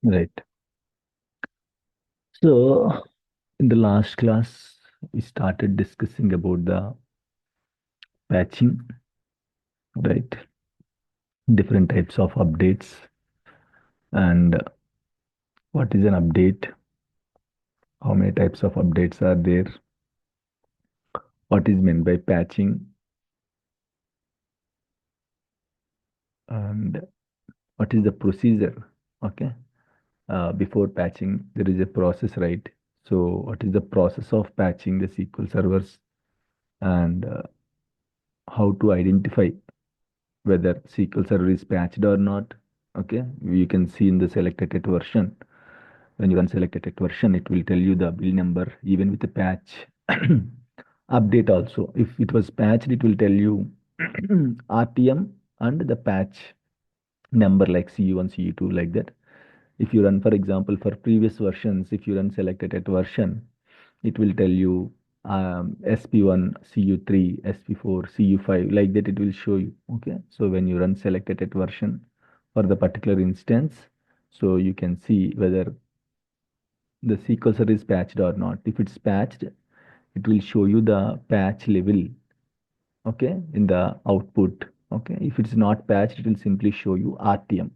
Right. So, in the last class, we started discussing about the patching, right? Different types of updates and what is an update, how many types of updates are there, what is meant by patching, and what is the procedure. Okay. Before patching, there is a process, right? So, what is the process of patching the SQL servers and how to identify whether SQL Server is patched or not. Okay, you can see in the selected version. When you run selected version, it will tell you the build number even with the patch update also. If it was patched, it will tell you RTM and the patch number like CU1, CU2 like that. If you run, for example, for previous versions, if you run selected version, it will tell you SP1, CU3, SP4, CU5, like that it will show you. Okay. So when you run selected version for the particular instance, so you can see whether the sequencer is patched or not. If it's patched, it will show you the patch level, okay, in the output. Okay. If it's not patched, it will simply show you RTM.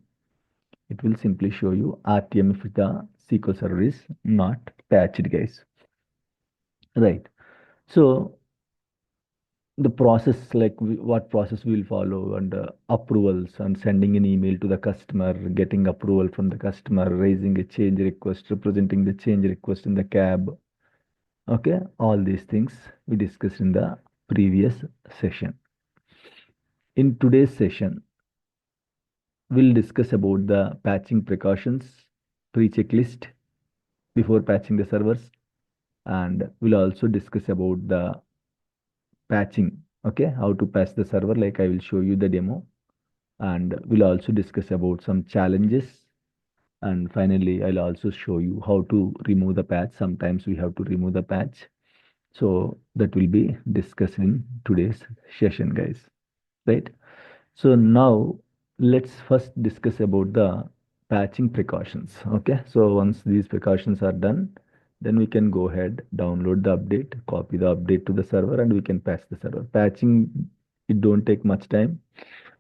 It will simply show you RTM if the SQL server is not patched, guys. Right. So the process, like what process we will follow, and approvals, and sending an email to the customer, getting approval from the customer, raising a change request, representing the change request in the cab. Okay, all these things we discussed in the previous session. In today's session, we'll discuss about the patching precautions, pre-checklist before patching the servers, and we'll also discuss about the patching. Okay, how to patch the server, like I will show you the demo, and we'll also discuss about some challenges, and finally I'll also show you how to remove the patch. Sometimes we have to remove the patch, so that will be discussed in today's session, guys. Right. So now let's first discuss about the patching precautions. Okay, so once these precautions are done, then we can go ahead, download the update, copy the update to the server, and we can patch the server. Patching, it don't take much time,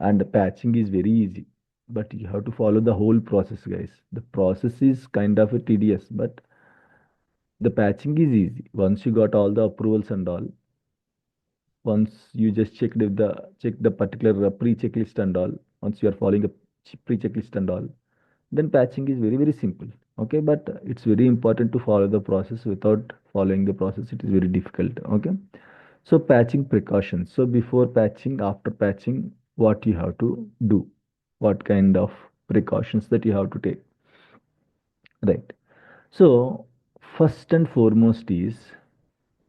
and the patching is very easy. But you have to follow the whole process, guys. The process is kind of a tedious, but the patching is easy. Once you got all the approvals and all, once you just check the particular pre-checklist and all, once you are following the pre-checklist and all, then patching is very simple. Okay, but it's very important to follow the process. Without following the process, it is very difficult. Okay, so patching precautions. So before patching, after patching, what you have to do, what kind of precautions that you have to take, right? So first and foremost is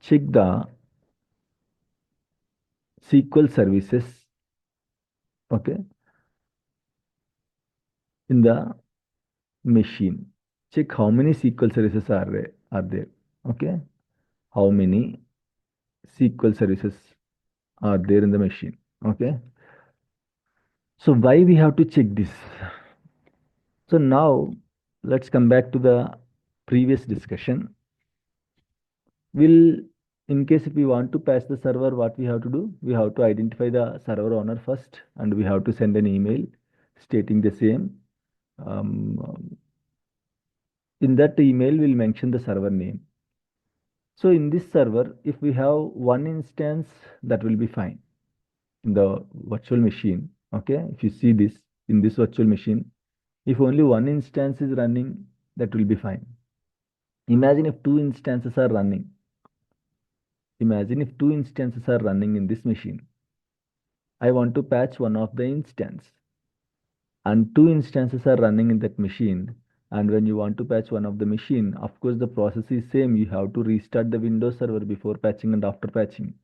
check the SQL services, okay, in the machine. Check how many SQL services are there. Okay, how many SQL services are there in the machine. Okay, so why we have to check this? So now let's come back to the previous discussion. Will, in case if we want to patch the server, what we have to do? We have to identify the server owner first, and we have to send an email stating the same. In that email, we'll mention the server name. So in this server, if we have one instance, that will be fine in the virtual machine. Okay, if you see this in this virtual machine, if only one instance is running, that will be fine. Imagine if two instances are running. Imagine if two instances are running in this machine. I want to patch one of the instance, and two instances are running in that machine. And when you want to patch one of the machine, of course the process is same. You have to restart the Windows server before patching and after patching.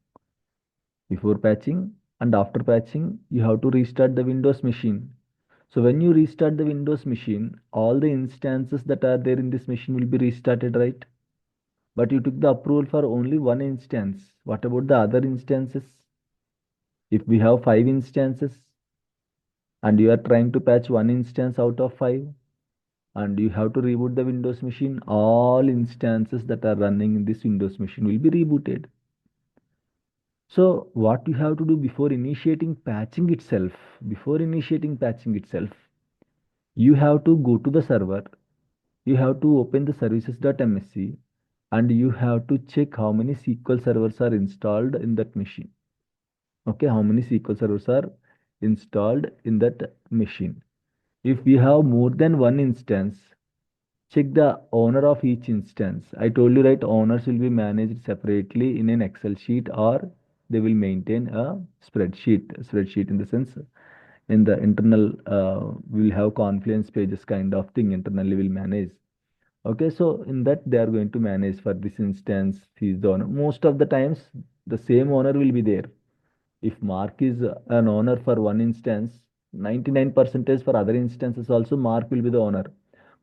Before patching and after patching, you have to restart the Windows machine. So when you restart the Windows machine, all the instances that are there in this machine will be restarted, right? But you took the approval for only one instance. What about the other instances? If we have five instances and you are trying to patch one instance out of five, and you have to reboot the Windows machine. All instances that are running in this Windows machine will be rebooted. So what you have to do before initiating patching itself, you have to go to the server, you have to open the services.msc, and you have to check how many SQL servers are installed in that machine. Okay, how many SQL servers are installed in that machine. If we have more than one instance, check the owner of each instance. I told you, right, owners will be managed separately in an Excel sheet, or they will maintain a spreadsheet. Spreadsheet in the sense, in the internal, we'll have confluence pages kind of thing internally will manage. Okay, so in that they are going to manage for this instance. He is the owner. Most of the times, the same owner will be there. If Mark is an owner for one instance, 99% for other instances also Mark will be the owner.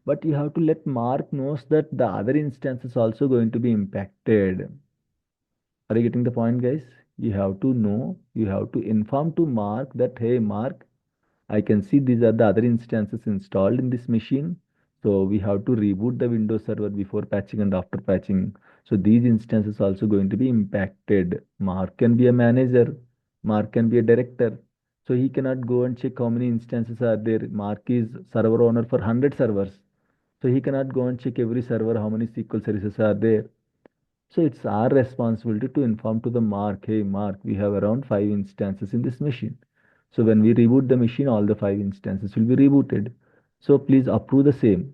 But you have to let Mark knows that the other instance is also going to be impacted. Are you getting the point, guys? You have to know, you have to inform to Mark that, hey, Mark, I can see these are the other instances installed in this machine. So we have to reboot the Windows server before patching and after patching. So these instances also going to be impacted. Mark can be a manager. Mark can be a director. So he cannot go and check how many instances are there. Mark is server owner for 100 servers. So he cannot go and check every server how many SQL services are there. So it's our responsibility to inform to the Mark, hey Mark, we have around 5 instances in this machine. So when we reboot the machine, all the 5 instances will be rebooted. So please approve the same.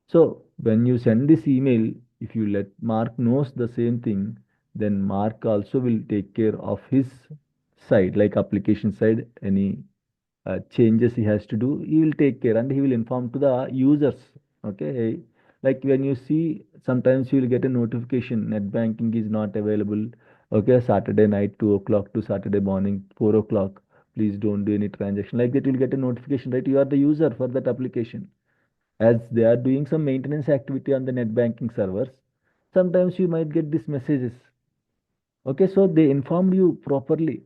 So when you send this email, if you let Mark knows the same thing, then Mark also will take care of his side, like application side, any changes he has to do, he will take care and he will inform to the users. Okay, like when you see, sometimes you will get a notification net banking is not available. Okay, Saturday night 2 o'clock to Saturday morning 4 o'clock, please don't do any transaction, like that. You'll get a notification, right? You are the user for that application. As they are doing some maintenance activity on the net banking servers, sometimes you might get these messages. Okay, so they informed you properly.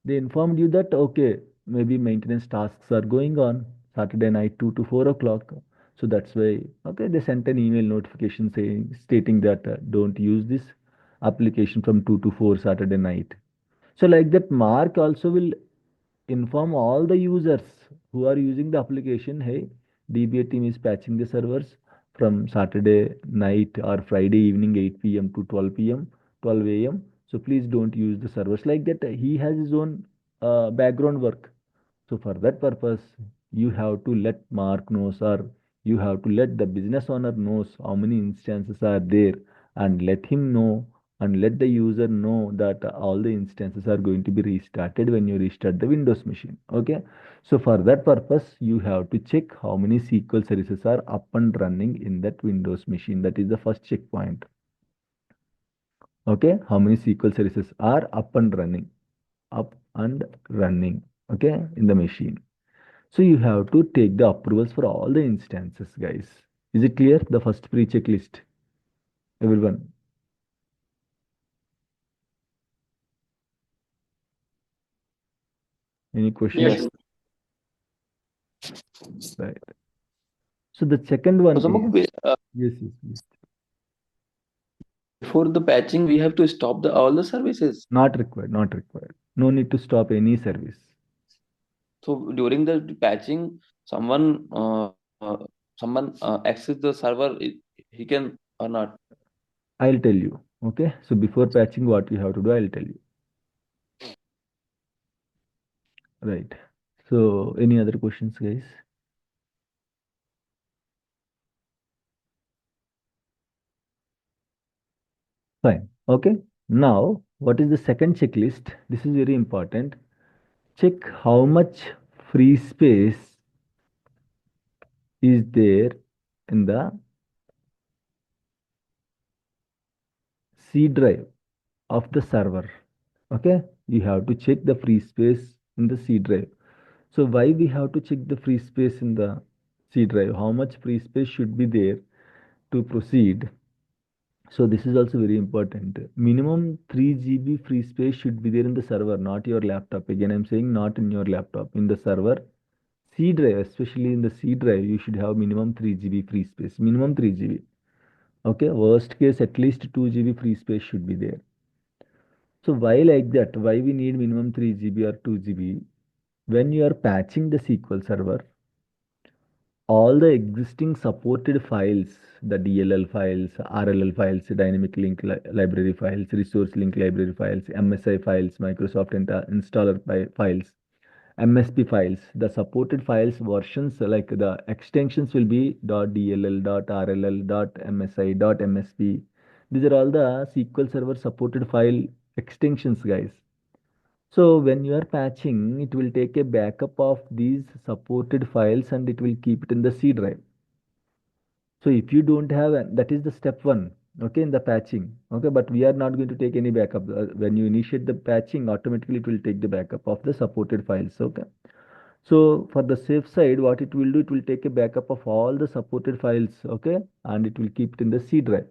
They informed you that, okay, maybe maintenance tasks are going on Saturday night 2 to 4 o'clock. So that's why, okay, they sent an email notification saying, stating that don't use this application from 2 to 4 Saturday night. So like that, Mark also will inform all the users who are using the application, hey, DBA team is patching the servers from Saturday night or Friday evening 8 p.m. to 12 p.m., 12 a.m. So please don't use the servers. Like that, he has his own background work. So for that purpose, you have to let Mark knows, or you have to let the business owner knows how many instances are there, and let him know, and let the user know that all the instances are going to be restarted when you restart the Windows machine. Okay. So for that purpose, you have to check how many SQL services are up and running in that Windows machine. That is the first checkpoint. Okay. How many SQL services are up and running? Up and running. Okay. In the machine. So you have to take the approvals for all the instances, guys. Is it clear? The first pre-checklist, everyone. Any questions? Yes. Right. So the second one So is, Mukul, yes, yes, yes. before the patching, we have to stop the all the services. Not required, not required. No need to stop any service. So during the patching, someone someone access the server, he can or not. I'll tell you. Okay. So before patching, what you have to do, I'll tell you. Right. So any other questions, guys? Fine. Okay. Now, what is the second checklist? This is very important. Check how much free space is there in the C drive of the server. Okay, you have to check the free space in the C drive. So why we have to check the free space in the C drive? How much free space should be there to proceed? So this is also very important. Minimum 3 GB free space should be there in the server, not your laptop. Again, I'm saying not in your laptop, in the server C drive, especially in the C drive, you should have minimum 3 GB free space, minimum 3 GB. Okay, worst case, at least 2 GB free space should be there. So why like that? Why we need minimum 3 GB or 2 GB? When you are patching the SQL Server, all the existing supported files, the DLL files, RLL files, dynamic link library files, resource link library files, MSI files, Microsoft installer files, MSP files, the supported files versions like the extensions will be .dll, .rll, .msi, .msp. These are all the SQL Server supported file extensions, guys. So when you are patching, it will take a backup of these supported files and it will keep it in the C drive. So if you don't have, that is the step one, okay, in the patching, okay, but we are not going to take any backup. When you initiate the patching, automatically it will take the backup of the supported files, okay. So for the safe side, what it will do, it will take a backup of all the supported files, okay, and it will keep it in the C drive.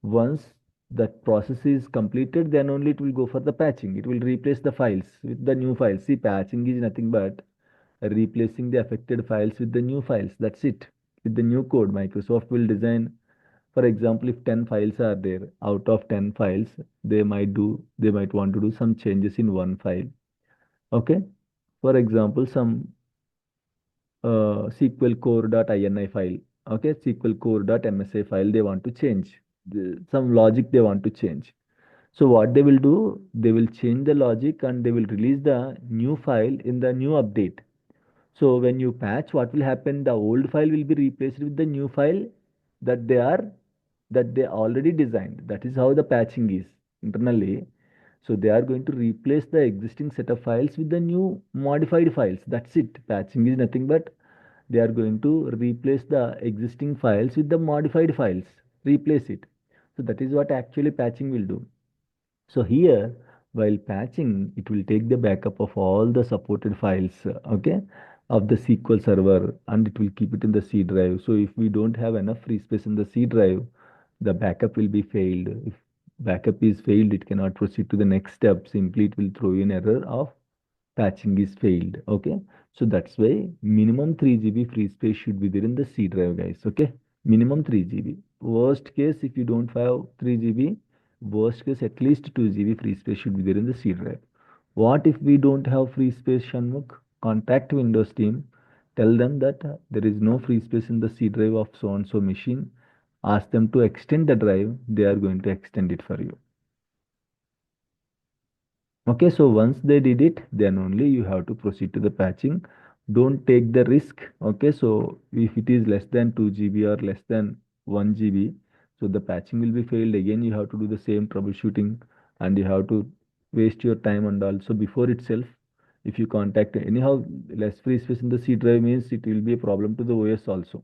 Once that process is completed, then only it will go for the patching. It will replace the files with the new files. See, patching is nothing but replacing the affected files with the new files. That's it. With the new code, Microsoft will design, for example, if 10 files are there, out of 10 files, they might want to do some changes in one file. Okay. For example, some SQL core.ini file. Okay, SQL core.msa file they want to change. Some logic they want to change. So what they will do, they will change the logic and they will release the new file in the new update. So when you patch, what will happen? The old file will be replaced with the new file that they are that they already designed. That is how the patching is internally. So they are going to replace the existing set of files with the new modified files. That's it. Patching is nothing but they are going to replace the existing files with the modified files. Replace it. So that is what actually patching will do. So here, while patching, it will take the backup of all the supported files, okay, of the SQL Server, and it will keep it in the C drive. So if we don't have enough free space in the C drive, the backup will be failed. If backup is failed, it cannot proceed to the next step. Simply, it will throw you an error of patching is failed. Okay, so that's why minimum 3 GB free space should be there in the C drive, guys. Okay, minimum 3 GB. Worst case, if you don't have 3 GB, worst case at least 2 GB free space should be there in the C drive. What if we don't have free space, Shanmukh? Contact Windows team. Tell them that there is no free space in the C drive of so and so machine. Ask them to extend the drive. They are going to extend it for you. Okay, so once they did it, then only you have to proceed to the patching. Don't take the risk. Okay, so if it is less than 2 GB or less than 1 GB, so the patching will be failed. Again, you have to do the same troubleshooting and you have to waste your time. And also before itself, if you contact anyhow, less free space in the C drive means it will be a problem to the OS also.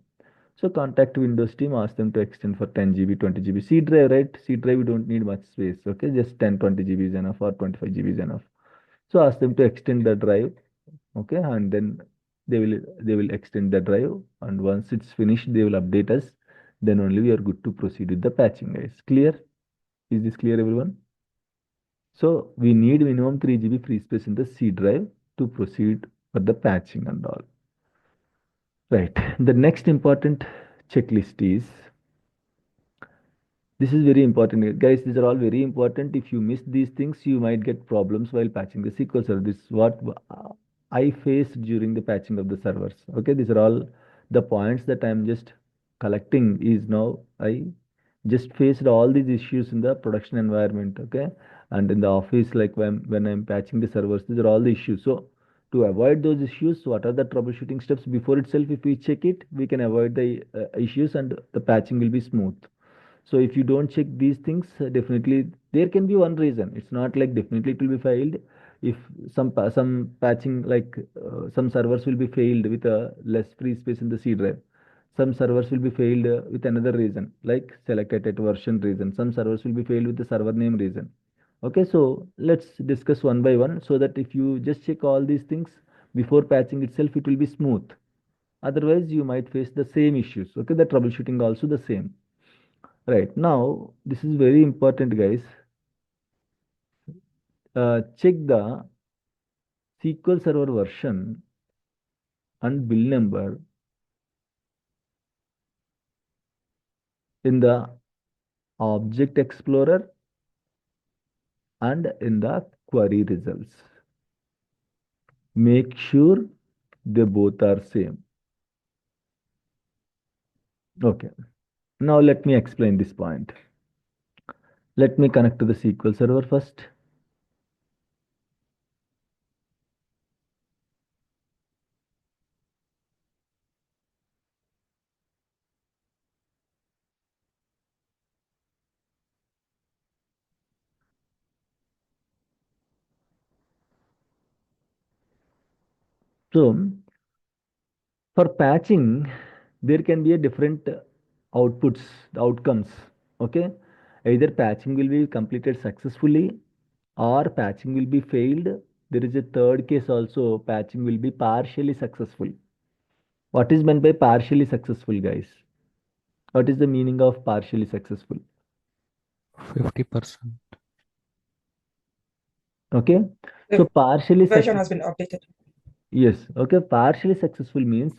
So contact Windows team, ask them to extend for 10 GB, 20 GB. C drive, right? C drive, you don't need much space. Okay, just 10, 20 GB is enough or 25 GB is enough. So ask them to extend the drive. Okay, and then they will extend the drive. And once it's finished, they will update us. Then only we are good to proceed with the patching, guys. Clear? Is this clear, everyone? So we need minimum 3 GB free space in the C drive to proceed for the patching and all. Right. The next important checklist is this is very important, guys. These are all very important. If you miss these things, you might get problems while patching the SQL server. This is what I faced during the patching of the servers. Okay, these are all the points that I'm just collecting. Is now I just faced all these issues in the production environment. Okay, and in the office, like when I'm patching the servers, these are all the issues. So to avoid those issues, what are the troubleshooting steps before itself? If we check it, we can avoid the issues and the patching will be smooth. So if you don't check these things, definitely there can be one reason. It's not like definitely it will be failed. If some patching like some servers will be failed with a less free space in the C drive. Some servers will be failed with another reason, like selected at version reason. Some servers will be failed with the server name reason. Okay, so let's discuss one by one so that if you just check all these things before patching itself, it will be smooth. Otherwise, you might face the same issues. Okay, the troubleshooting also the same. Right now, this is very important, guys. Check the SQL Server version and bill number in the object explorer and in the query results. Make sure they both are same. Okay. Now let me explain this point. Let me connect to the SQL Server first. So for patching, there can be a different outputs, the outcomes. Okay. Either patching will be completed successfully or patching will be failed. There is a third case also, patching will be partially successful. What is meant by partially successful, guys? What is the meaning of partially successful? 50%. Okay. So The partially version successful. has been updated. Yes. Okay. Partially successful means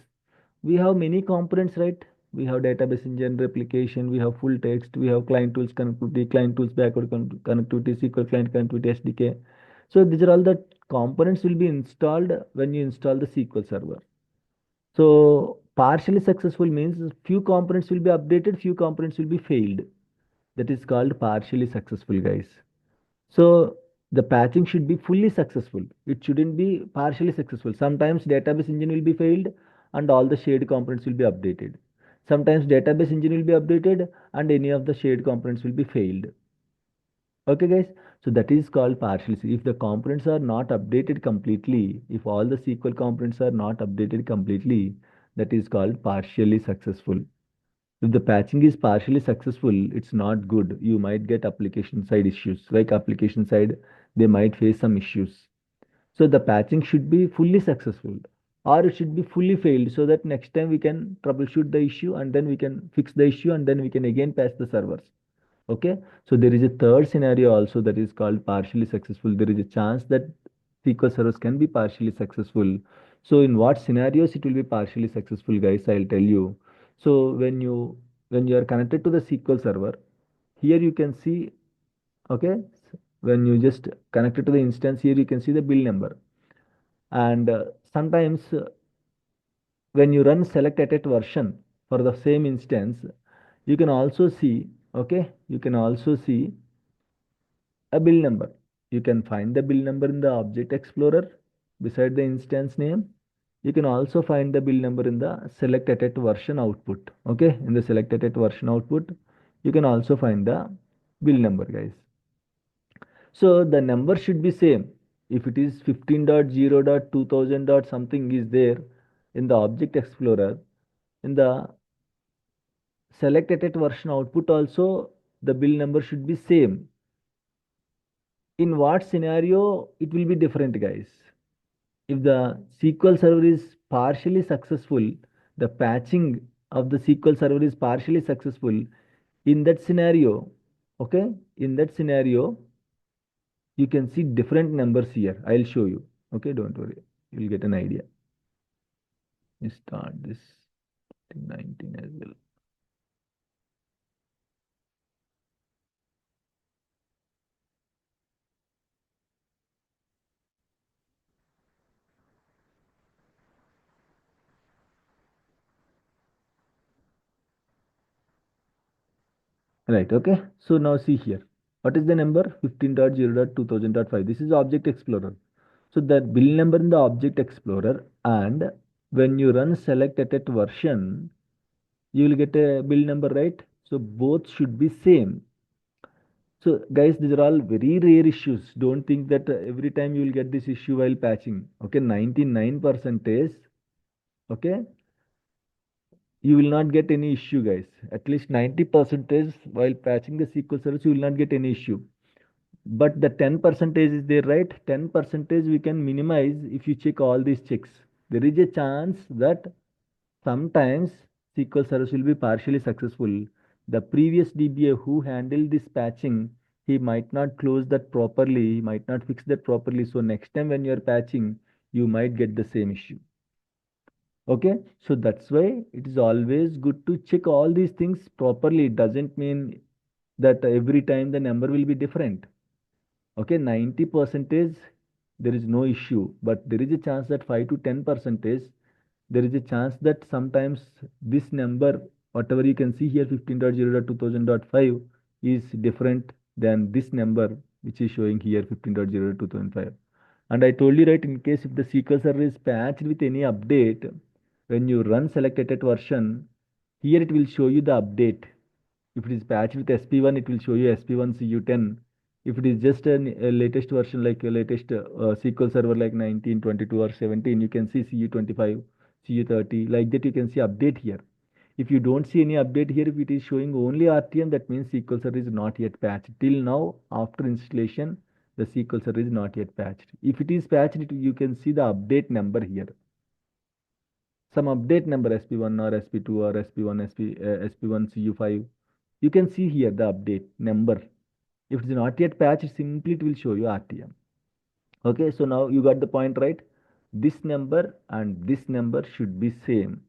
we have many components, right? We have database engine, replication, we have full text, we have client tools connectivity, client tools backward connectivity, SQL client connectivity, SDK. So these are all the components will be installed when you install the SQL server. So partially successful means few components will be updated, few components will be failed. That is called partially successful, guys. So the patching should be fully successful. It shouldn't be partially successful. Sometimes database engine will be failed and all the shared components will be updated. Sometimes database engine will be updated and any of the shared components will be failed. Okay, guys. So that is called partially. If the components are not updated completely, if all the SQL components are not updated completely, that is called partially successful. If the patching is partially successful, it's not good. You might get application side issues. Like application side, they might face some issues. So the patching should be fully successful or it should be fully failed so that next time we can troubleshoot the issue and then we can fix the issue and then we can again patch the servers. Okay. So there is a third scenario also that is called partially successful. There is a chance that SQL servers can be partially successful. So in what scenarios it will be partially successful, guys, I'll tell you. So when you are connected to the SQL server, here you can see, okay, when you just connected to the instance, here you can see the bill number. And sometimes when you run select at version for the same instance, you can also see, okay, you can also see a bill number. You can find the bill number in the object explorer beside the instance name. You can also find the bill number in the select at version output. Okay, in the select at version output, you can also find the bill number, guys. So the number should be same. If it is 15.0.2000 something is there in the object explorer, in the select at version output also the bill number should be same. In what scenario it will be different, guys? If the SQL server is partially successful, the patching of the SQL server is partially successful, in that scenario, okay, in that scenario, you can see different numbers here. I'll show you. Okay, don't worry. You'll get an idea. You start this 19 as well. Right, okay. So now see here. What is the number? 15.0.2000.5. This is Object Explorer. So the bill number in the Object Explorer, and when you run select at version, you will get a bill number, right? So both should be same. So guys, these are all very rare issues. Don't think that every time you will get this issue while patching. Okay, 99% is, okay, you will not get any issue, guys. At least 90% is while patching the SQL service, you will not get any issue. But the 10% is there, right? 10% we can minimize if you check all these checks. There is a chance that sometimes SQL service will be partially successful. The previous DBA who handled this patching, he might not close that properly, he might not fix that properly. So next time when you're patching, you might get the same issue. Okay, so that's why it is always good to check all these things properly. It doesn't mean that every time the number will be different. Okay, 90 percentage there is no issue, but there is a chance that 5 to 10 percentage there is a chance that sometimes this number, whatever you can see here 15.0.2000.5, is different than this number which is showing here 15.0.2005. And I told you, right, in case if the SQL server is patched with any update, when you run selected version, here it will show you the update. If it is patched with SP1, it will show you SP1 CU10. If it is just a latest version, like a latest SQL server like 19, 22, or 17, you can see CU25, CU30, like that you can see update here. If you don't see any update here, if it is showing only RTM, that means SQL Server is not yet patched. Till now, after installation, the SQL Server is not yet patched. If it is patched, you can see the update number here. Some update number SP1 or SP2 or SP1, SP1 CU5. You can see here the update number. If it is not yet patched, simply it will show you RTM. Okay, so now you got the point, right? This number and this number should be same.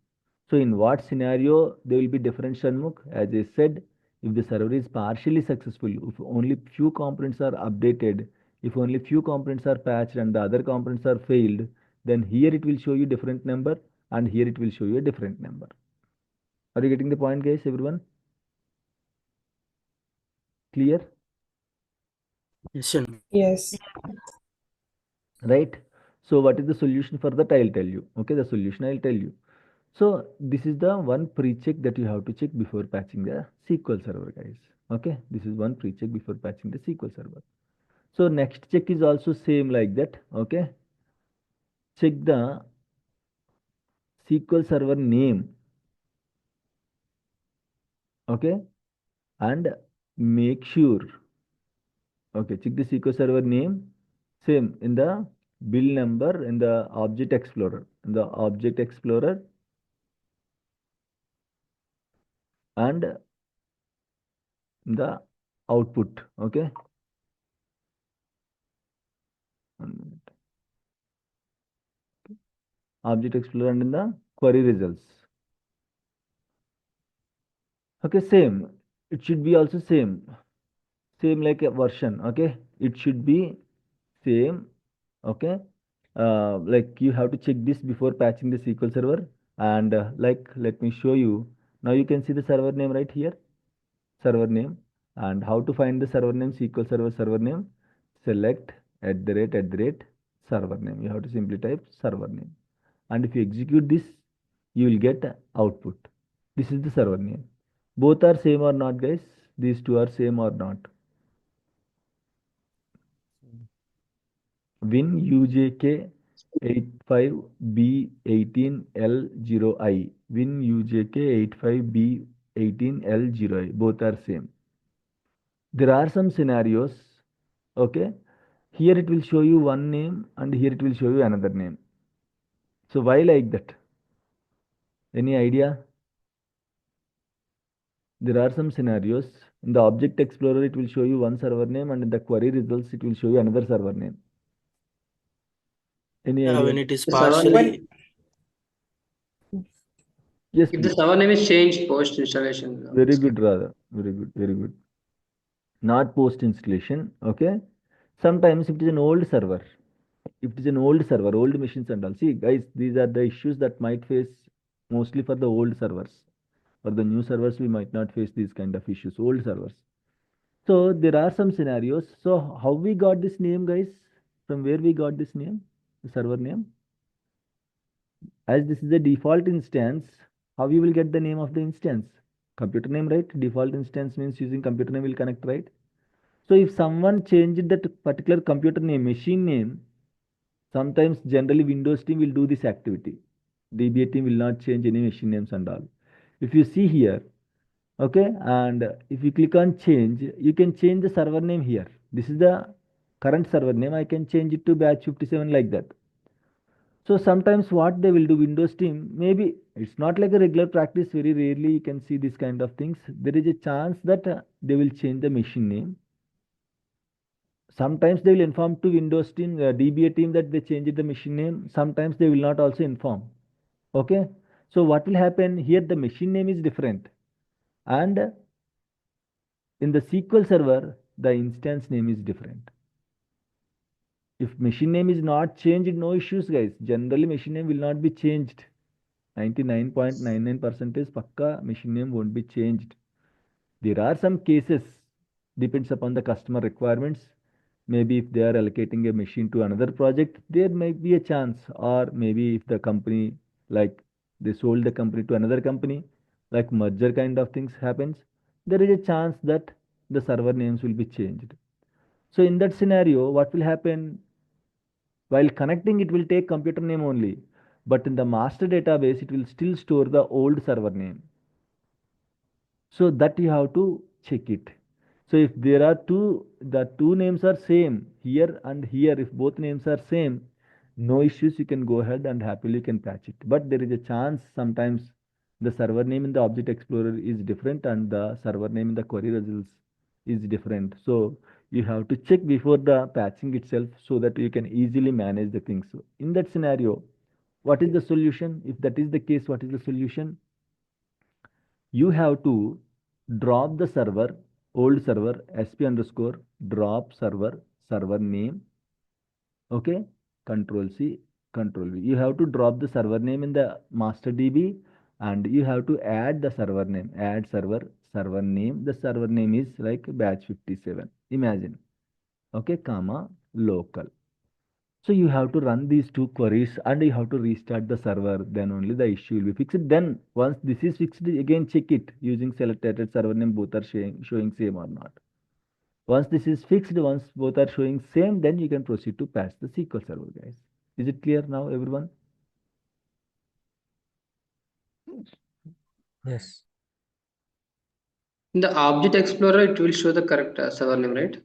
So in what scenario there will be different, Shanmukh? As I said, if the server is partially successful, if only few components are updated, if only few components are patched and the other components are failed, then here it will show you different number and here it will show you a different number. Are you getting the point, guys, everyone? Clear? Yes, sir. Yes. Right? So what is the solution for that? I'll tell you. Okay, the solution I'll tell you. So this is the one pre-check that you have to check before patching the SQL server, guys. Okay, this is one pre-check before patching the SQL server. So next check is also same like that. Okay, check the SQL server name. Okay, and make sure. Okay, check the SQL server name. Same in the bill number in the object explorer. In the object explorer and the output. Okay. 1 minute. Object explorer and in the query results. Okay, same. It should be also same. Same like a version. Okay, it should be same. Okay, like you have to check this before patching the SQL server. And like, let me show you. Now you can see the server name right here. Server name. And how to find the server name? SQL server name. Select @ server name. You have to simply type server name. And if you execute this, you will get output. This is the server name. Both are same or not, guys? These two are same or not? WinUJK 85B18L0I. WinUJK 85B18L0I. Both are same. There are some scenarios. Okay. Here it will show you one name and here it will show you another name. So why like that? Any idea? There are some scenarios. In the object explorer, it will show you one server name, and in the query results, it will show you another server name. Any Yeah, idea? when it is The server partially, name, Yes, if the please. server name is changed post installation, Very good, Radha. Very good. Very good. Not post installation. Okay. Sometimes if it is an old server, if it is an old server, old machines and all. See, guys, these are the issues that might face mostly for the old servers. For the new servers, we might not face these kind of issues. Old servers. So there are some scenarios. So how we got this name, guys? From where we got this name? The server name? As this is a default instance, how you will get the name of the instance? Computer name, right? Default instance means using computer name will connect, right? So if someone changed that particular computer name, machine name, sometimes generally Windows team will do this activity. DBA team will not change any machine names and all. If you see here, okay, and if you click on change, you can change the server name here. This is the current server name. I can change it to batch 57 like that. So sometimes what they will do, Windows team, maybe it's not like a regular practice, very rarely you can see this kind of things. There is a chance that they will change the machine name. Sometimes they will inform to Windows team, DBA team that they changed the machine name. Sometimes they will not also inform. Okay. So what will happen here? The machine name is different, and in the SQL Server, the instance name is different. If machine name is not changed, no issues, guys. Generally, machine name will not be changed. 99.99% is pakka machine name won't be changed. There are some cases, depends upon the customer requirements. Maybe if they are allocating a machine to another project, there might be a chance. Or maybe if the company, like they sold the company to another company, like merger kind of things happens, there is a chance that the server names will be changed. So in that scenario, what will happen? While connecting, it will take computer name only, but in the master database, it will still store the old server name. So that you have to check it. So if there are the two names are same here and here, if both names are same, no issues, you can go ahead and happily you can patch it. But there is a chance sometimes the server name in the Object Explorer is different and the server name in the query results is different. So you have to check before the patching itself so that you can easily manage the things. So in that scenario, what is the solution? If that is the case, what is the solution? You have to drop the server, old server, sp underscore drop server, server name. Okay, control C, control V. You have to drop the server name in the master DB and you have to add the server name, add server, server name. The server name is like batch 57. Imagine. Okay, comma, local. So you have to run these two queries and you have to restart the server. Then only the issue will be fixed. Then once this is fixed, again check it using selected server name both are showing same or not. Once this is fixed, once both are showing same, then you can proceed to patch the SQL Server, guys. Is it clear now, everyone? Yes. In the Object Explorer, it will show the correct server name, right?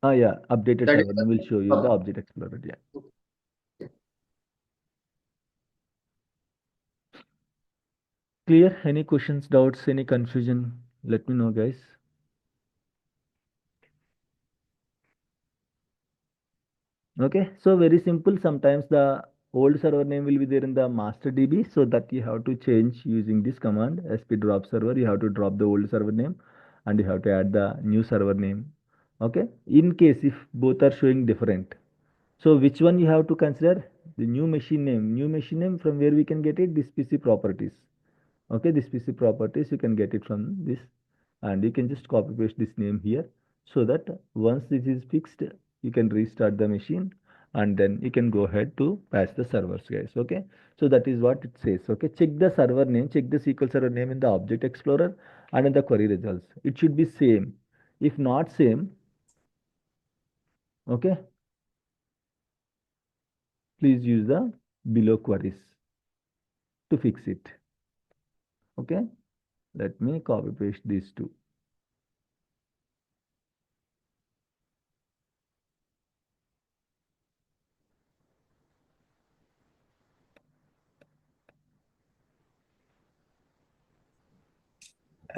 Ah, yeah, updated That is server name will show you in the the Object Explorer. Yeah. Clear? Any questions, doubts, any confusion? Let me know, guys. Okay, so very simple. Sometimes the old server name will be there in the master DB, so that you have to change using this command sp drop server. You have to drop the old server name and you have to add the new server name. Okay, in case if both are showing different, so which one you have to consider? The new machine name. New machine name, from where we can get it? This PC properties. Okay, this PC properties you can get it from this, and you can just copy paste this name here, so that once this is fixed, you can restart the machine and then you can go ahead to patch the servers, guys. Okay, so that is what it says. Okay, check the server name, check the SQL Server name in the Object Explorer and in the query results. It should be same. If not same, okay, please use the below queries to fix it. Okay, let me copy paste these two.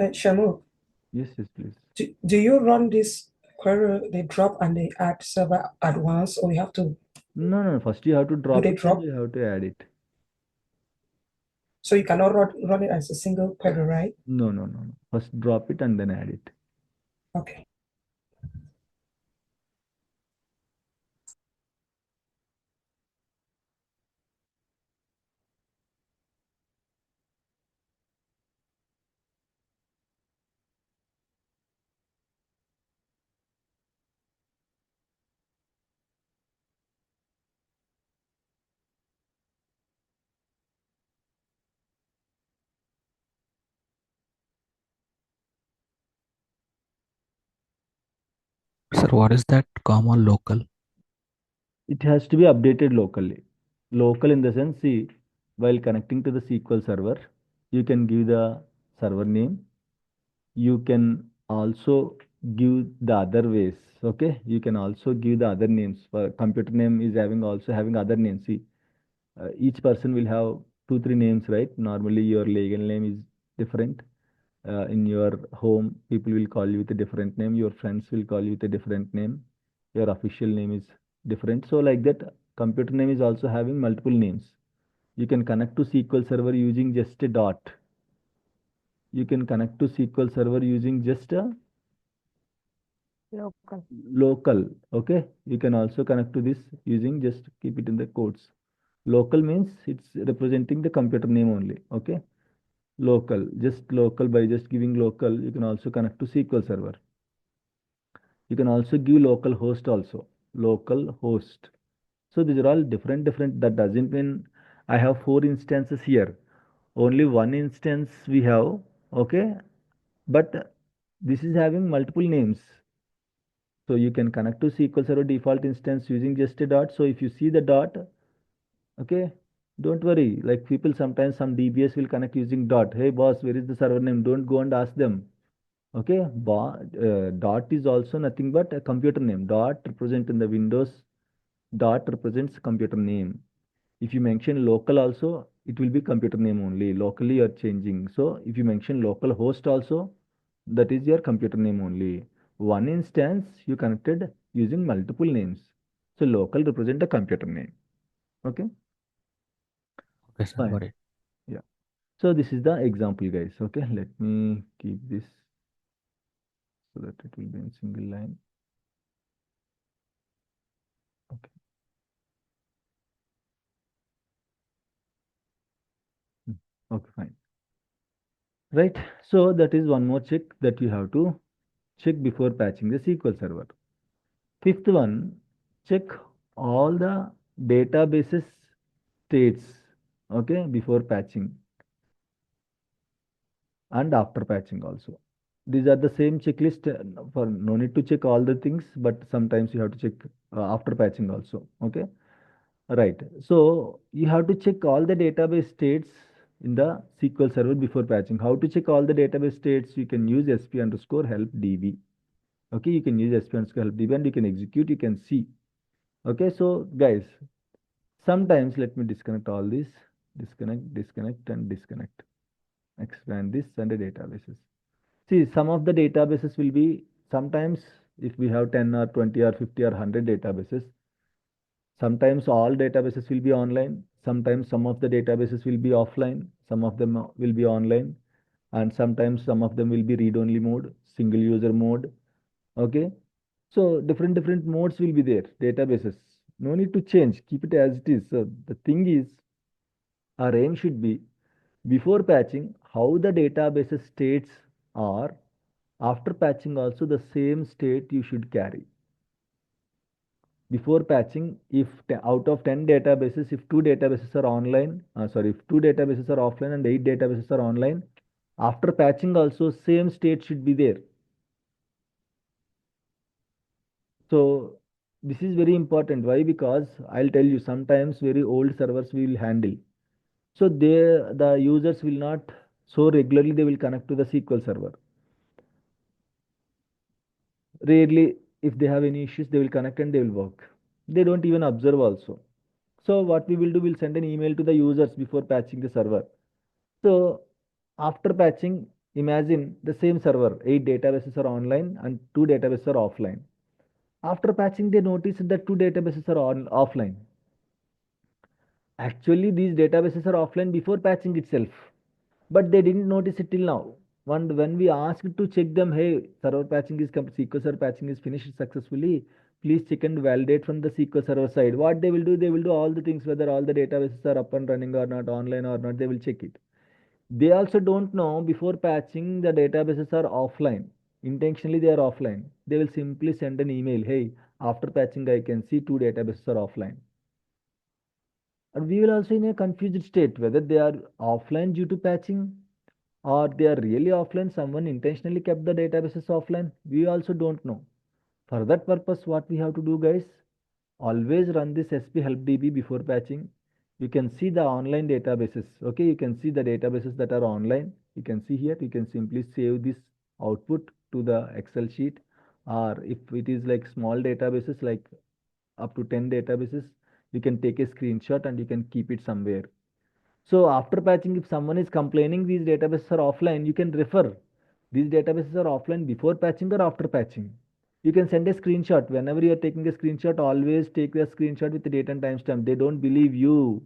Shamu, Yes, yes, please. do you run this query, they drop and they add server at once, or you have to No, no, first you have to do drop they it and drop? you have to add it. So you cannot run it as a single query, right? No, no, no, no. First drop it and then add it. Okay. Sir, what is that comma local? It has to be updated locally. Local in the sense, see, while connecting to the SQL server, you can give the server name. You can also give the other ways. Okay, you can also give the other names. For computer name is also having other names. See, each person will have two, three names, right? Normally, your legal name is different. In your home, people will call you with a different name. Your friends will call you with a different name. Your official name is different. So like that, computer name is also having multiple names. You can connect to SQL Server using just a dot. You can connect to SQL Server using just a Local. local. Okay, you can also connect to this using, just keep it in the quotes. Local means it's representing the computer name only. Okay, local, just local. By just giving local, you can also connect to SQL Server. You can also give local host also, local host. So these are all different. That doesn't mean I have 4 instances here, only one instance we have. Okay, but this is having multiple names. So you can connect to SQL Server default instance using just a dot. So if you see the dot, okay, don't worry. Like people sometimes, some DBAs will connect using dot. Hey boss, where is the server name? Don't go and ask them. Okay, dot is also nothing but a computer name. Dot represent in the Windows. Dot represents computer name. If you mention local also, it will be computer name only. Locally you are changing. So if you mention local host also, that is your computer name only. One instance you connected using multiple names. So local represent the computer name. Okay, Okay, sir, got fine. it. Yeah. So this is the example, guys. Okay, let me keep this so that it will be in single line. Okay. Okay, fine. Right. So that is one more check that you have to check before patching the SQL Server. Fifth one, check all the databases states, okay, before patching and after patching also. These are the same checklist, for no need to check all the things, but sometimes you have to check after patching also. Okay, right. So you have to check all the database states in the SQL Server before patching. How to check all the database states? You can use sp underscore help db. Okay, you can use sp underscore help db and you can execute. You can see. Okay, so guys, sometimes let me disconnect all this. Disconnect, and disconnect. Expand this and the databases. See, some of the databases will be, sometimes if we have 10 or 20 or 50 or 100 databases, sometimes all databases will be online. Sometimes some of the databases will be offline. Some of them will be online. And sometimes some of them will be read-only mode, single user mode. Okay. So different modes will be there, databases. No need to change. Keep it as it is. So the thing is, our aim should be, before patching, how the databases states are. After patching also the same state you should carry. Before patching, if out of 10 databases, if 2 databases are online, if 2 databases are offline and 8 databases are online, after patching also same state should be there. So this is very important. Why? Because I'll tell you, sometimes very old servers we will handle. So the users will not so regularly they will connect to the SQL Server. Rarely, if they have any issues, they will connect and they will work. They don't even observe also. So what we will do, we'll send an email to the users before patching the server. So after patching, imagine the same server, 8 databases are online and 2 databases are offline. After patching, they notice that 2 databases are offline. Actually, these databases are offline before patching itself, but they didn't notice it till now. When we asked to check them, hey, server patching is SQL Server patching is finished successfully. Please check and validate from the SQL Server side. What they will do, they will do all the things, whether all the databases are up and running or not, online or not. They will check it. They also don't know before patching the databases are offline. Intentionally, they are offline. They will simply send an email, hey, after patching, I can see 2 databases are offline. And we will also in a confused state whether they are offline due to patching or they are really offline. Someone intentionally kept the databases offline. We also don't know. For that purpose, what we have to do, guys, always run this sp help db before patching. You can see the online databases. Okay, you can see the databases that are online. You can see here. You can simply save this output to the Excel sheet, or if it is like small databases, like up to 10 databases, you can take a screenshot and you can keep it somewhere. So after patching, if someone is complaining these databases are offline, you can refer these databases are offline before patching or after patching. You can send a screenshot. Whenever you are taking a screenshot, always take the screenshot with the date and timestamp. They don't believe you.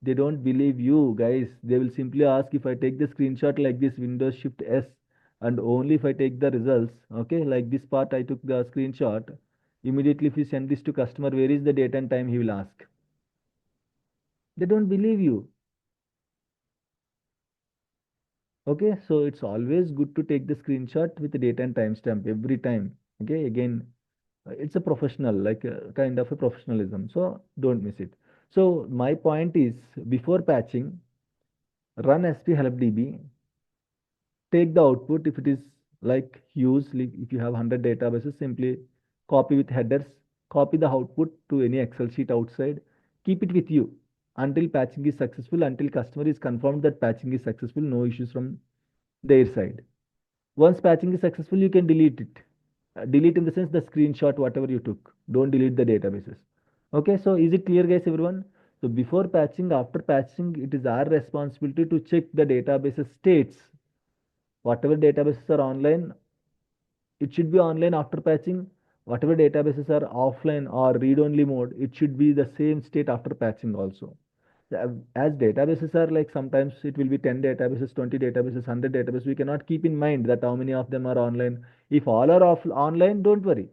They don't believe you, guys. They will simply ask if I take the screenshot like this, Windows Shift S, and only if I take the results, okay, like this part I took the screenshot. Immediately, if you send this to customer, where is the date and time, he will ask. They don't believe you. Okay, so it's always good to take the screenshot with the date and timestamp every time. Okay, again, it's a professional, like kind of a professionalism. So don't miss it. So my point is, before patching, run sp help db, take the output. If it is like use, like if you have 100 databases, simply copy with headers, copy the output to any excel sheet outside, keep it with you until patching is successful, until customer is confirmed that patching is successful, no issues from their side. Once patching is successful, you can delete it. Delete in the sense the screenshot whatever you took, don't delete the databases. Okay, so is it clear, guys, everyone? So before patching, after patching, it is our responsibility to check the databases states. Whatever databases are online, it should be online after patching. Whatever databases are offline or read-only mode, it should be the same state after patching also. As databases are like, sometimes it will be 10 databases, 20 databases, 100 databases. We cannot keep in mind that how many of them are online. If all are online, don't worry.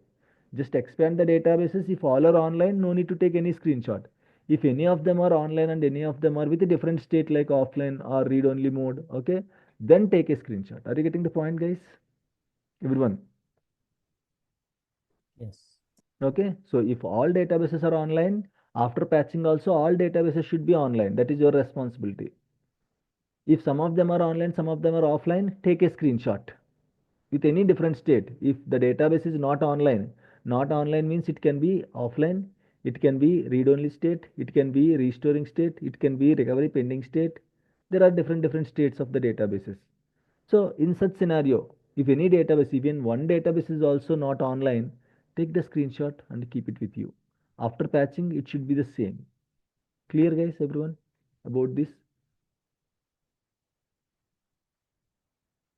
Just expand the databases. If all are online, no need to take any screenshot. If any of them are online and any of them are with a different state like offline or read-only mode, okay, then take a screenshot. Are you getting the point, guys? Everyone? Yes. Okay, so if all databases are online, after patching also all databases should be online. That is your responsibility. If some of them are online, some of them are offline, take a screenshot with any different state. If the database is not online, not online means it can be offline, it can be read-only state, it can be restoring state, it can be recovery pending state. There are different states of the databases. So in such scenario, if any database, even one database is also not online, take the screenshot and keep it with you. After patching, it should be the same. Clear, guys, everyone, about this?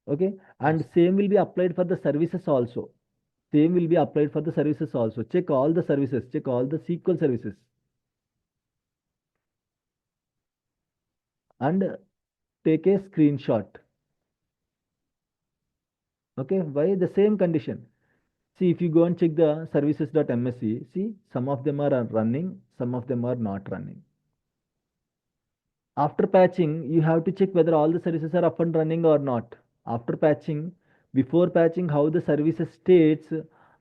Okay, and same will be applied for the services also. Same will be applied for the services also. Check all the services, check all the SQL services, and take a screenshot. Okay, why the same condition? See, if you go and check the services.msc, see, some of them are running, some of them are not running. After patching, you have to check whether all the services are up and running or not. After patching, before patching, how the services states,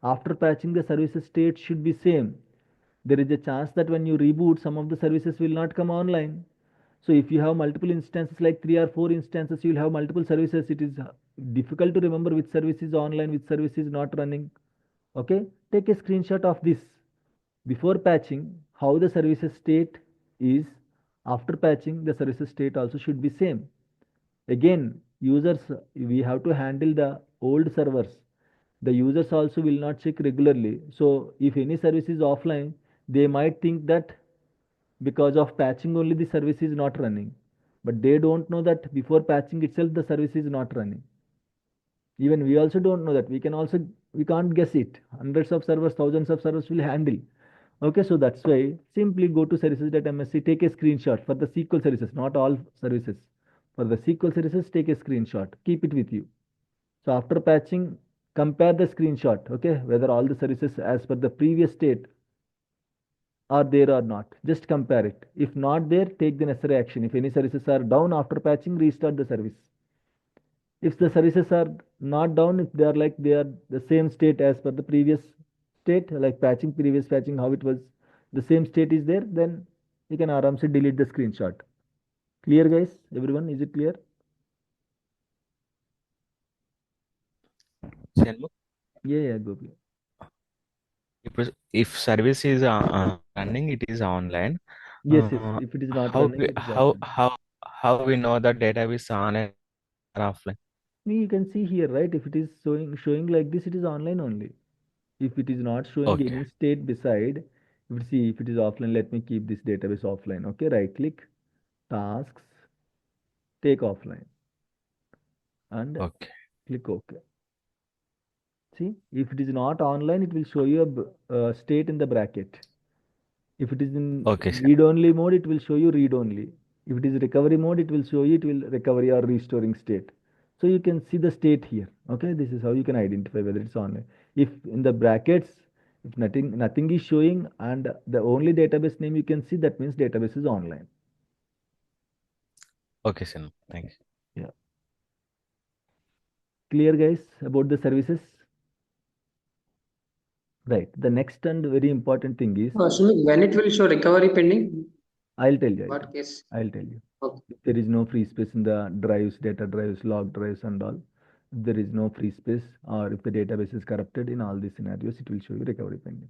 after patching, the services state should be same. There is a chance that when you reboot, some of the services will not come online. So if you have multiple instances, like 3 or 4 instances, you will have multiple services. It is difficult to remember which service is online, which service is not running. Okay, take a screenshot of this. Before patching, how the services state is, after patching, the services state also should be same. Again, users, we have to handle the old servers. The users also will not check regularly. So if any service is offline, they might think that because of patching only the service is not running, but they don't know that before patching itself the service is not running. Even we also don't know that. We can't guess it. Hundreds of servers, thousands of servers will handle. Okay, so that's why simply go to services.msc, take a screenshot for the SQL services, not all services. For the SQL services, take a screenshot, keep it with you. So after patching, compare the screenshot, okay, whether all the services as per the previous state are there or not. Just compare it. If not there, take the necessary action. If any services are down after patching, restart the service. If the services are not down, if they are like they are the same state as per the previous state, like patching, previous patching, how it was, the same state is there, then you can aram se delete the screenshot. Clear, guys? Everyone, is it clear? Shanmugh, Yeah, go clear. if service is running, it is online. Yes. If it is not How running, we, it is offline. how we know that database online or offline? You can see here, right? If it is showing like this, it is online only. If it is not showing Okay. any state beside, if it is offline, let me keep this database offline. Okay, right click, tasks, take offline, and Okay. click OK. See, if it is not online, it will show you a state in the bracket. If it is in Okay, sir. read only mode, it will show you read only. If it is recovery mode, it will show you it will recovery or restoring state. So you can see the state here. Okay, this is how you can identify whether it's online. If in the brackets, if nothing is showing and the only database name you can see, that means database is online. Okay, Sinu. Thanks. Yeah. Clear, guys, about the services? Right. The next and very important thing is, Sumit, when it will show recovery pending? I'll tell you. What case? I'll tell you. Okay. If there is no free space in the drives, data drives, log drives, and all, if there is no free space, or if the database is corrupted, in all these scenarios, it will show you recovery pending.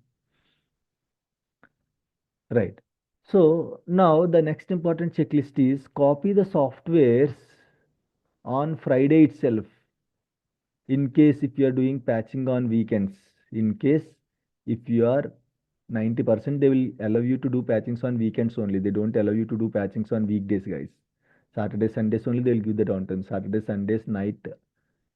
Right. So now the next important checklist is copy the softwares on Friday itself. In case if you are doing patching on weekends, in case if you are 90%, they will allow you to do patchings on weekends only. They don't allow you to do patchings on weekdays, guys. Saturday, Sundays only they will give the downtime. Saturday, Sundays night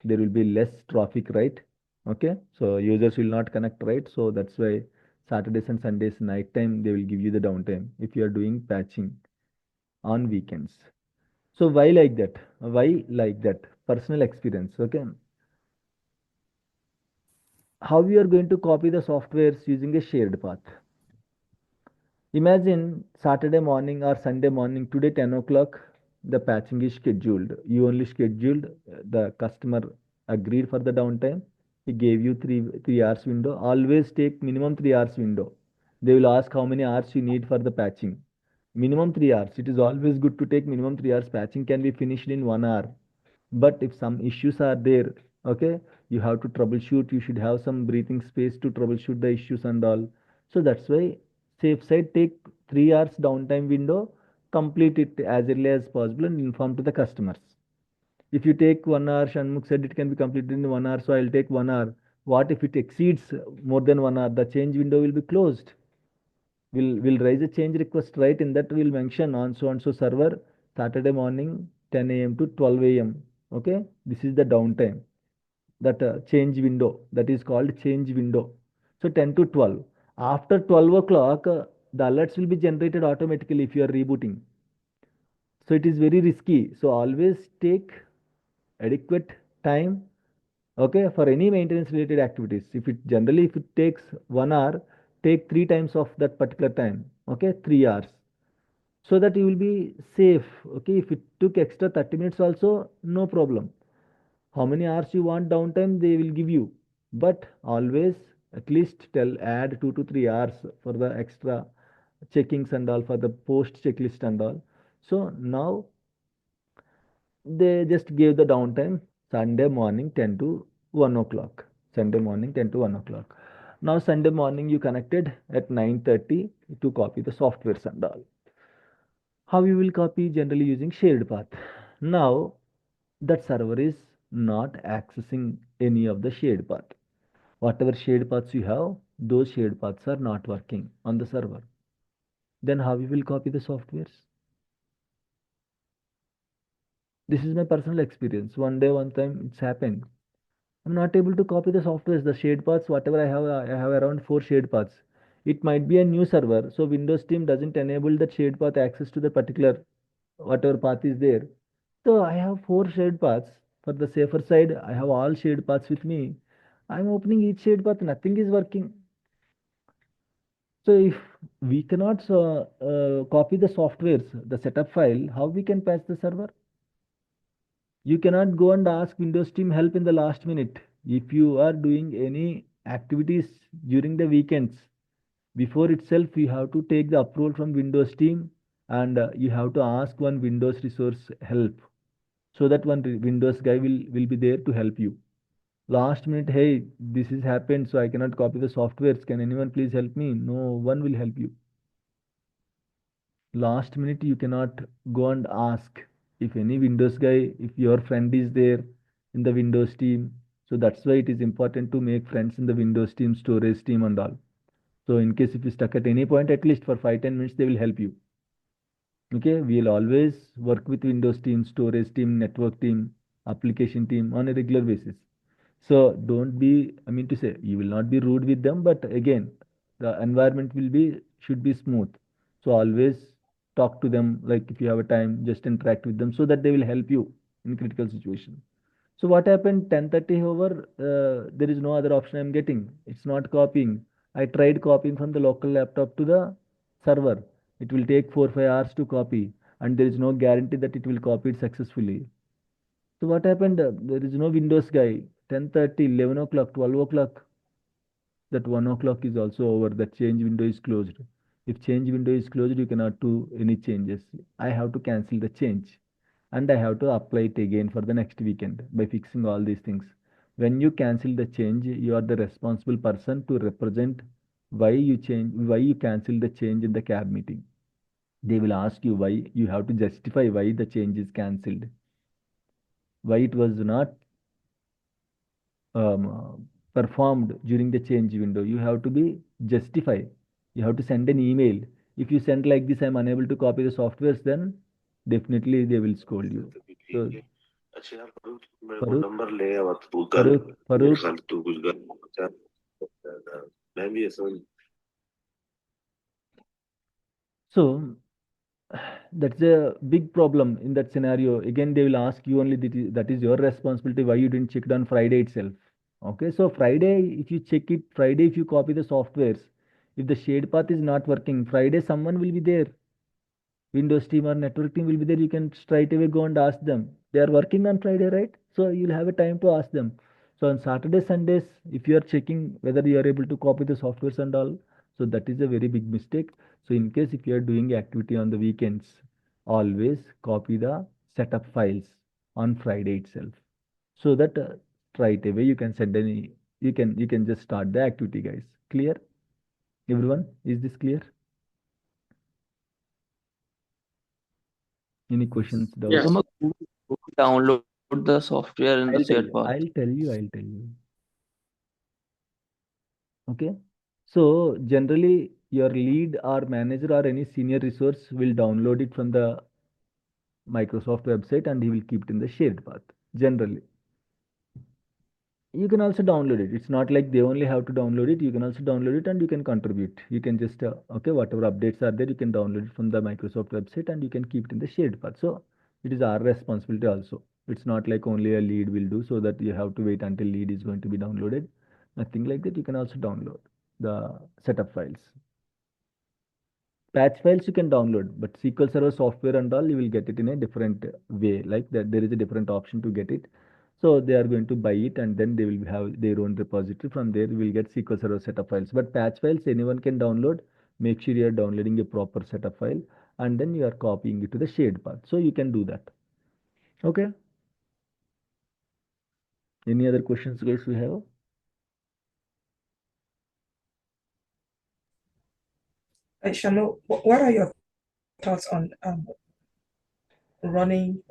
there will be less traffic, right? Okay, so users will not connect, right? So that's why Saturdays and Sundays night time they will give you the downtime if you are doing patching on weekends. So why like that? Why like that? Personal experience. Okay, how we are going to copy the softwares using a shared path. Imagine Saturday morning or Sunday morning, today 10 o'clock, the patching is scheduled. You only scheduled, the customer agreed for the downtime. He gave you three hours window. Always take minimum 3 hours window. They will ask how many hours you need for the patching. Minimum 3 hours. It is always good to take minimum 3 hours. Patching can be finished in 1 hour. But if some issues are there, okay, you have to troubleshoot. You should have some breathing space to troubleshoot the issues and all. So that's why safe side, take 3 hours downtime window, complete it as early as possible and inform to the customers. If you take 1 hour, Shanmukh said it can be completed in 1 hour, so I'll take 1 hour. What if it exceeds more than 1 hour? The change window will be closed. We'll raise a change request, right? In that we'll mention on so and so server Saturday morning 10 a.m. to 12 a.m. Okay, this is the downtime. That change window, that is called change window. So 10 to 12. After 12 o'clock, the alerts will be generated automatically if you are rebooting. So it is very risky. So always take adequate time, okay, for any maintenance related activities. If it takes 1 hour, take 3 times of that particular time, okay, 3 hours, so that you will be safe. Okay, if it took extra 30 minutes also, no problem. How many hours you want downtime, they will give you, but always at least add 2 to 3 hours for the extra checkings and all, for the post checklist and all. So now they just gave the downtime Sunday morning 10 to 1 o'clock. Sunday morning 10 to 1 o'clock. Now Sunday morning you connected at 9:30 to copy the softwares and all. How you will copy? Generally using shared path. Now that server is not accessing any of the shared path. Whatever shared paths you have, those shared paths are not working on the server. Then how you will copy the softwares? This is my personal experience. One day, one time, it's happened. I'm not able to copy the softwares, the shared paths, whatever I have around 4 shared paths. It might be a new server, so Windows team doesn't enable that shared path access to the particular whatever path is there. So I have 4 shared paths. For the safer side, I have all shared paths with me. I'm opening each shared path, nothing is working. So if we cannot copy the softwares, the setup file, how we can patch the server? You cannot go and ask Windows team help in the last minute. If you are doing any activities during the weekends, before itself you have to take the approval from Windows team, and you have to ask one Windows resource help, so that one Windows guy will be there to help you. Last minute, hey, this has happened, so I cannot copy the softwares. Can anyone please help me? No one will help you. Last minute you cannot go and ask if any Windows guy, if your friend is there in the Windows team. So that's why it is important to make friends in the Windows team, storage team and all. So in case if you stuck at any point, at least for 5-10 minutes they will help you. Okay, we'll always work with Windows team, storage team, network team, application team on a regular basis. So don't be, I mean to say, you will not be rude with them, but again, the environment will be should be smooth. So always talk to them, like if you have a time, just interact with them so that they will help you in critical situation. So what happened? 10:30 over, there is no other option I'm getting. It's not copying. I tried copying from the local laptop to the server. It will take 4 5 hours to copy, and there is no guarantee that it will copy it successfully. So what happened? There is no Windows guy. 10:30, 11 o'clock, 12 o'clock. That 1 o'clock is also over. That change window is closed. If change window is closed, you cannot do any changes. I have to cancel the change and I have to apply it again for the next weekend by fixing all these things. When you cancel the change, you are the responsible person to represent why you cancel the change in the cab meeting. They will ask you why. You have to justify why the change is cancelled, why it was not performed during the change window. You have to be justify. You have to send an email. If you send like this, I'm unable to copy the softwares, then definitely they will scold you. So Farooq, Farooq, so that's a big problem in that scenario. Again, they will ask you only that is your responsibility why you didn't check it on Friday itself. Okay, so Friday, if you check it, Friday, if you copy the softwares, if the shared path is not working, Friday someone will be there. Windows team or network team will be there. You can straight away go and ask them. They are working on Friday, right? So you'll have a time to ask them. So on Saturday, Sundays, if you are checking whether you are able to copy the softwares and all, so that is a very big mistake. So in case if you are doing activity on the weekends, always copy the setup files on Friday itself, so that right away you can send any, you can just start the activity, guys. Clear? Everyone, is this clear? Any questions, Yeah. doubts? Who download the software in the I'll tell shared you. path? I'll tell you. I'll tell you. Okay. So generally, your lead or manager or any senior resource will download it from the Microsoft website and he will keep it in the shared path. Generally, you can also download it. It's not like they only have to download it. You can also download it and you can contribute. You can just okay, whatever updates are there, you can download it from the Microsoft website and you can keep it in the shared path. So it is our responsibility also. It's not like only a lead will do, so that you have to wait until lead is going to be downloaded. Nothing like that. You can also download the setup files. Patch files you can download, but SQL Server software and all, you will get it in a different way. Like that, there is a different option to get it. So they are going to buy it and then they will have their own repository. From there, we will get SQL Server setup files. But patch files, anyone can download. Make sure you are downloading a proper setup file and then you are copying it to the shared path. So you can do that. Okay. Any other questions, guys, we have? Shano, what are your thoughts on running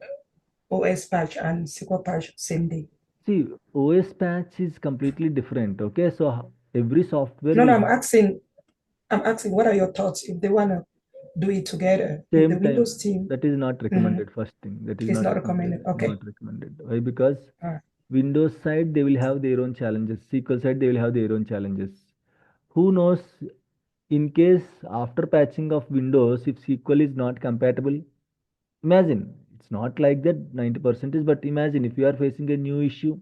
OS patch and SQL patch same day? See, OS patch is completely different. Okay. So every software No, will no, have I'm asking what are your thoughts if they wanna do it together? If the same time. Windows team That is not recommended. First thing, that is is not not recommended. recommended. Okay. Not recommended. Why? Because Uh, Windows side they will have their own challenges. SQL side they will have their own challenges. Who knows? In case after patching of Windows, if SQL is not compatible, imagine it's not like that 90% is. But imagine if you are facing a new issue,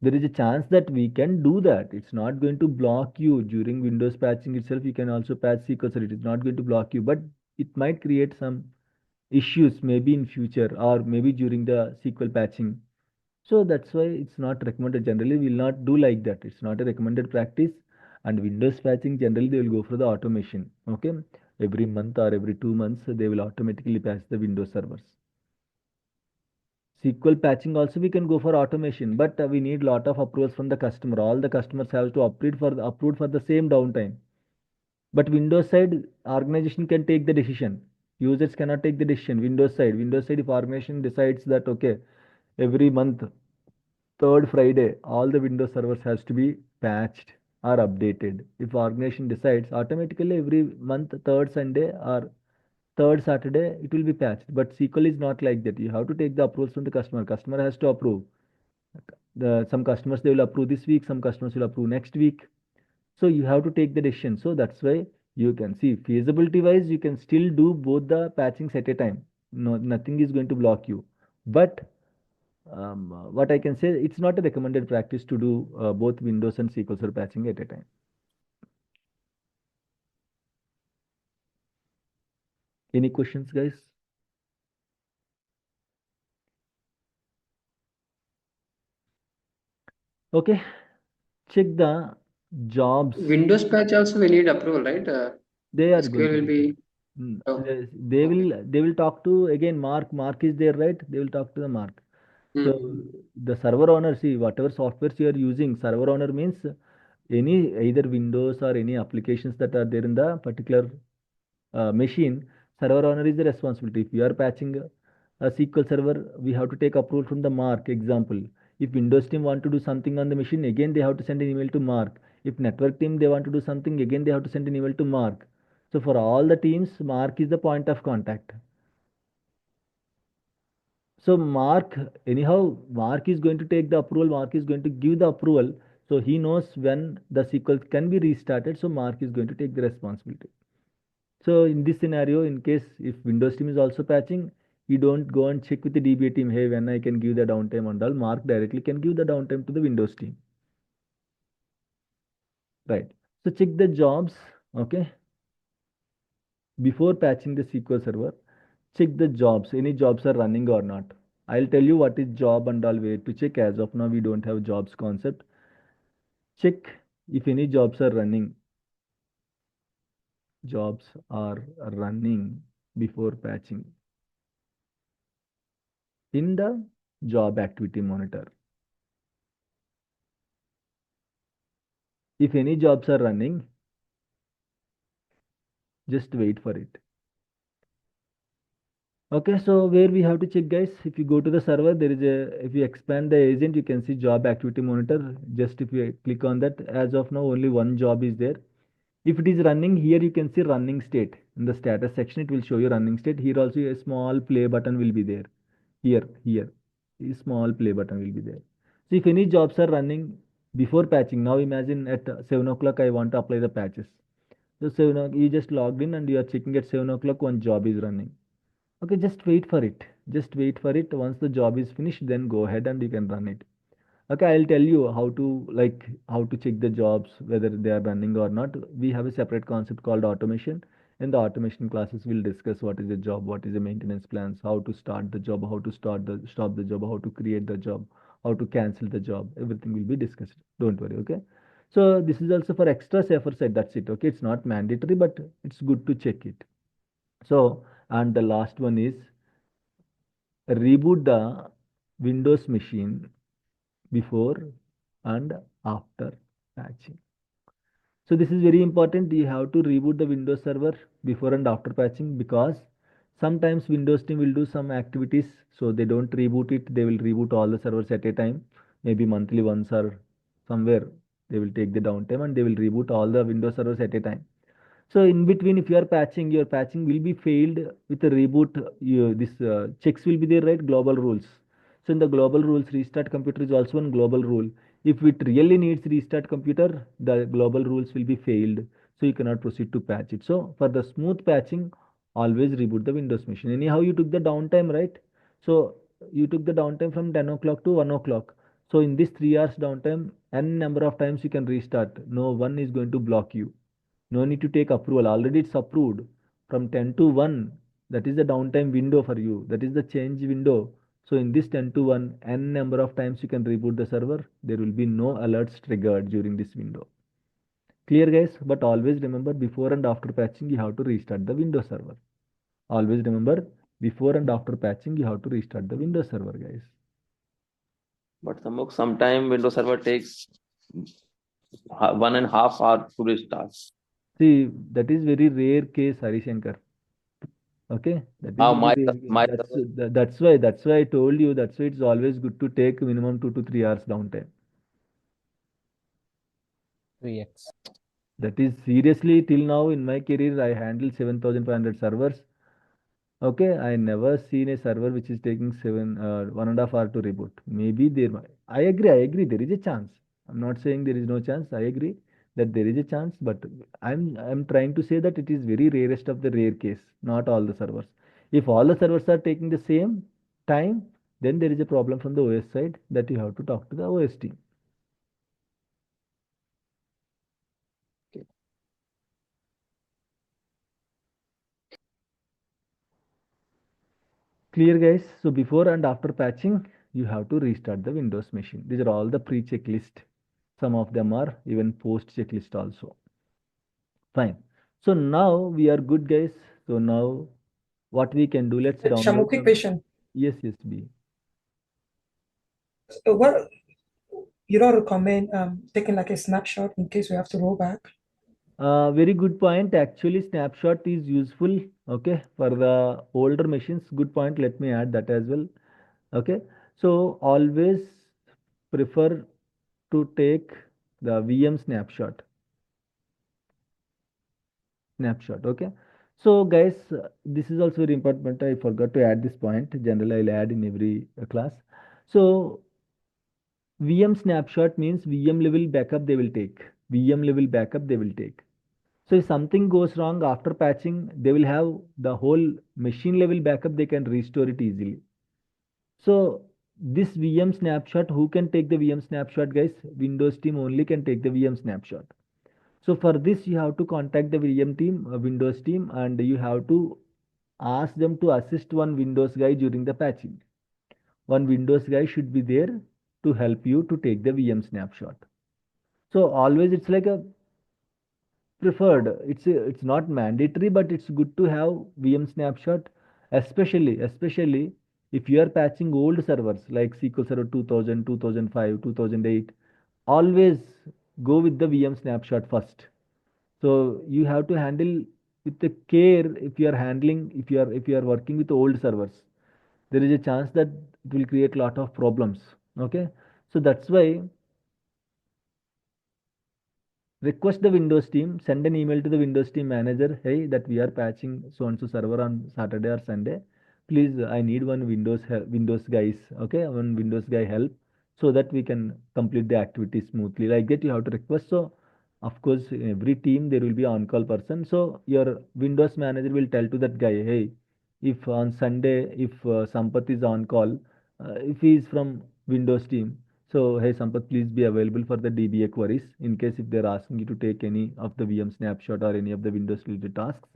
there is a chance that we can do that. It's not going to block you during Windows patching itself. You can also patch SQL, so it is not going to block you, but it might create some issues maybe in future or maybe during the SQL patching. So that's why it's not recommended. Generally, we will not do like that. It's not a recommended practice. And Windows patching, generally, they will go for the automation. Okay. Every month or every 2 months, they will automatically patch the Windows servers. SQL patching also we can go for automation, but we need lot of approvals from the customer. All the customers have to approve for the same downtime. But Windows side, organization can take the decision. Users cannot take the decision. Windows side, if organization decides that okay, every month, third Friday, all the Windows servers has to be patched or updated. If organization decides, automatically every month, third Sunday or third Saturday, it will be patched. But SQL is not like that. You have to take the approvals from the customer. Customer has to approve. Some customers they will approve this week, some customers will approve next week. So you have to take the decision. So that's why You can see feasibility wise, you can still do both the patchings at a time. No, nothing is going to block you. But what I can say, it's not a recommended practice to do both Windows and SQL Server patching at a time. Any questions, guys? Okay, check the jobs. Windows patch also we need approval, right? They are going SQL to will need. be. Oh, They will talk to again. Mark is there, right? They will talk to the Mark. So mm. the server owner, see whatever softwares you are using, server owner means any either Windows or any applications that are there in the particular machine, server owner is the responsibility. If you are patching a SQL server, we have to take approval from the Mark. Example, if Windows team want to do something on the machine, again they have to send an email to Mark. If network team they want to do something, again they have to send an email to Mark. So for all the teams, Mark is the point of contact. So Mark is going to take the approval. Mark is going to give the approval. So he knows when the SQL can be restarted. So Mark is going to take the responsibility. So in this scenario, in case if Windows team is also patching, you don't go and check with the DBA team, hey, when I can give the downtime and all. Mark directly can give the downtime to the Windows team. Right. So check the jobs. Okay. Before patching the SQL server, check the jobs. Any jobs are running or not. I'll tell you what is job and all way to check. As of now, we don't have jobs concept. Check if any jobs are running. Jobs are running before patching in the job activity monitor. If any jobs are running, just wait for it. Okay, so where we have to check, guys, if you go to the server, there is a, if you expand the agent, you can see job activity monitor. Just if you click on that, as of now, only one job is there. If it is running, here you can see running state. In the status section, it will show you running state. Here also a small play button will be there. Here, a small play button will be there. So if any jobs are running before patching, now imagine at 7 o'clock, I want to apply the patches. So 7 you just logged in and you are checking at 7 o'clock, one job is running. Okay, just wait for it. Just wait for it. Once the job is finished, then go ahead and you can run it. Okay, I'll tell you how to check the jobs, whether they are running or not. We have a separate concept called automation. In the automation classes, we'll discuss what is a job, what is the maintenance plans, how to start the job, how to stop the job, how to create the job, how to cancel the job. Everything will be discussed. Don't worry, okay? So this is also for extra safer side. That's it. Okay, it's not mandatory, but it's good to check it. So, and the last one is reboot the Windows machine before and after patching. So this is very important. You have to reboot the Windows server before and after patching, because sometimes Windows team will do some activities. So they don't reboot it. They will reboot all the servers at a time, maybe monthly once or somewhere. They will take the downtime and they will reboot all the Windows servers at a time. So in between, if you are patching, your patching will be failed with a reboot. This checks will be there, right? Global rules. So in the global rules, restart computer is also one global rule. If it really needs restart computer, the global rules will be failed. So you cannot proceed to patch it. So for the smooth patching, always reboot the Windows machine. Anyhow, you took the downtime, right? So you took the downtime from 10 o'clock to 1 o'clock. So in this 3 hours downtime, n number of times you can restart. No one is going to block you. No need to take approval. Already it's approved from 10 to 1. That is the downtime window for you. That is the change window. So in this 10 to 1, n number of times you can reboot the server. There will be no alerts triggered during this window. Clear, guys? But always remember, before and after patching, you have to restart the Windows server. Always remember, before and after patching, you have to restart the Windows server, guys. But sometime Windows Server takes 1.5 hour to restart. See, that is very rare case, Harishankar. Okay, that is very My rare. my That's why I told you. That's why it's always good to take minimum 2 to 3 hours downtime. 3x. That is seriously, till now in my career I handled 7,500 servers. Okay, I never seen a server which is taking 1.5 hour to reboot. Maybe there. I agree. There is a chance. I'm not saying there is no chance. I agree. that there is a chance, but I'm trying to say that it is very rarest of the rare case, not all the servers. If all the servers are taking the same time, then there is a problem from the OS side that you have to talk to the OS team. Okay. Clear, guys? So before and after patching, you have to restart the Windows machine. These are all the pre-checklist. Some of them are even post-checklist also. Fine. So now we are good, guys. So now what we can do, let's Shamu, download quick the... question. Yes, yes, B. What you don't recommend taking like a snapshot in case we have to roll back? Very good point. Actually, snapshot is useful, okay, for the older machines. Good point. Let me add that as well. Okay. So always prefer to take the VM snapshot. Okay. So guys, this is also very important. I forgot to add this point. Generally, I'll add in every class. So VM snapshot means VM level backup they will take. VM level backup they will take. So if something goes wrong after patching, they will have the whole machine level backup, they can restore it easily. So this VM snapshot, who can take the VM snapshot, guys? Windows team only can take the VM snapshot. So for this, you have to contact the VM team, Windows team, and you have to ask them to assist one Windows guy during the patching. One Windows guy should be there to help you to take the VM snapshot. So always it's like a preferred. It's not mandatory, but it's good to have VM snapshot, especially if you are patching old servers like SQL Server 2000, 2005, 2008. Always go with the VM snapshot first. So you have to handle with the care. If you are handling, if you are working with old servers, there is a chance that it will create a lot of problems. Okay, so that's why request the Windows team, send an email to the Windows team manager. Hey, that we are patching so and so server on Saturday or Sunday. Please, I need one Windows guys. Okay, one Windows guy help so that we can complete the activity smoothly. Like that, you have to request. So, of course, in every team there will be on-call person. So your Windows manager will tell to that guy, hey, if on Sunday, if Sampath is on call, if he is from Windows team, so, hey Sampath, please be available for the DBA queries in case if they're asking you to take any of the VM snapshot or any of the Windows related tasks.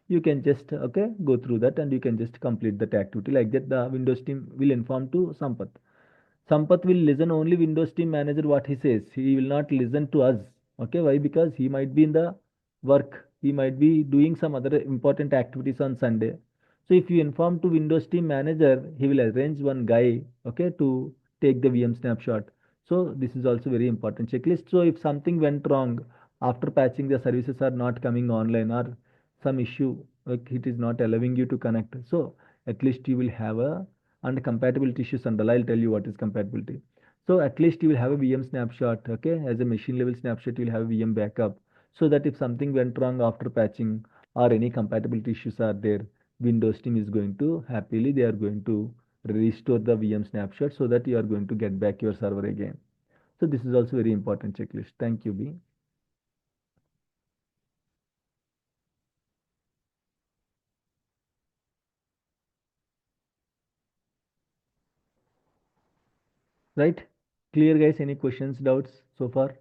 You can just, okay, go through that and you can just complete that activity. Like that, the Windows team will inform to Sampath. Sampath will listen only Windows team manager what he says. He will not listen to us. Okay, why? Because he might be in the work. He might be doing some other important activities on Sunday. So if you inform to Windows team manager, he will arrange one guy, okay, to take the VM snapshot. So this is also very important checklist. So if something went wrong after patching, the services are not coming online or some issue, like it is not allowing you to connect. So at least you will have a and compatibility issues and all. I'll tell you what is compatibility. So at least you will have a VM snapshot, okay? As a machine level snapshot, you will have a VM backup so that if something went wrong after patching or any compatibility issues are there, Windows team is going to happily, they are going to restore the VM snapshot so that you are going to get back your server again. So this is also very important checklist. Thank you, B. Right? Clear, guys? Any questions, doubts so far?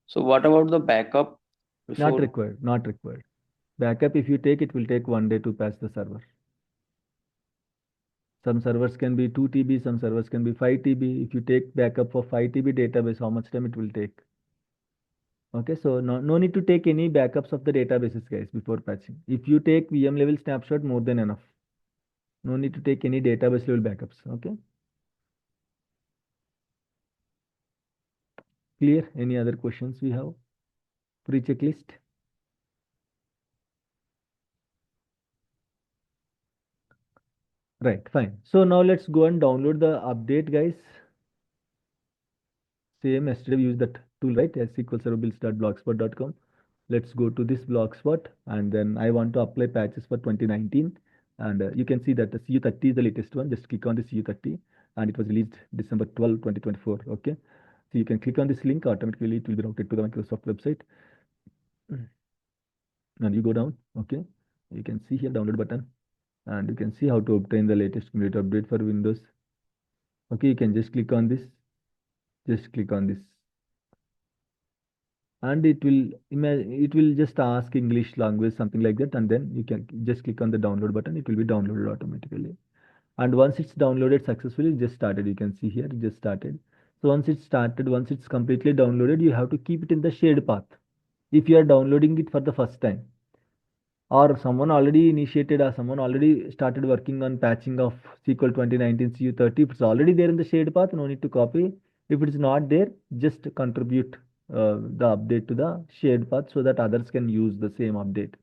So what about the backup Not before? required. Not required. Backup, if you take, it will take 1 day to patch the server. Some servers can be 2 TB, some servers can be 5 TB. If you take backup for 5 TB database, how much time it will take? Okay, so no need to take any backups of the databases, guys, before patching. If you take VM level snapshot, more than enough. No need to take any database level backups. Okay, clear? Any other questions we have? Pre-checklist? Right, fine. So now let's go and download the update, guys. Same yesterday we used that tool, right? As SQL Server builds.blogspot.com. Let's go to this blogspot and then I want to apply patches for 2019 and you can see that the CU30 is the latest one. Just click on the CU30 and it was released December 12, 2024. Okay, so you can click on this link, automatically it will be routed to the Microsoft website, and you go down. Okay, you can see here download button, and you can see how to obtain the latest cumulative update for Windows. Okay, you can just click on this, and it will just ask English language, something like that, and then you can just click on the download button. It will be downloaded automatically, and once it's downloaded successfully, it just started. You can see here it just started. So once it's completely downloaded, you have to keep it in the shared path if you are downloading it for the first time, or someone already initiated, or someone already started working on patching of SQL 2019 CU30. If it's already there in the shared path, no need to copy. If it's not there, just contribute the update to the shared path so that others can use the same update.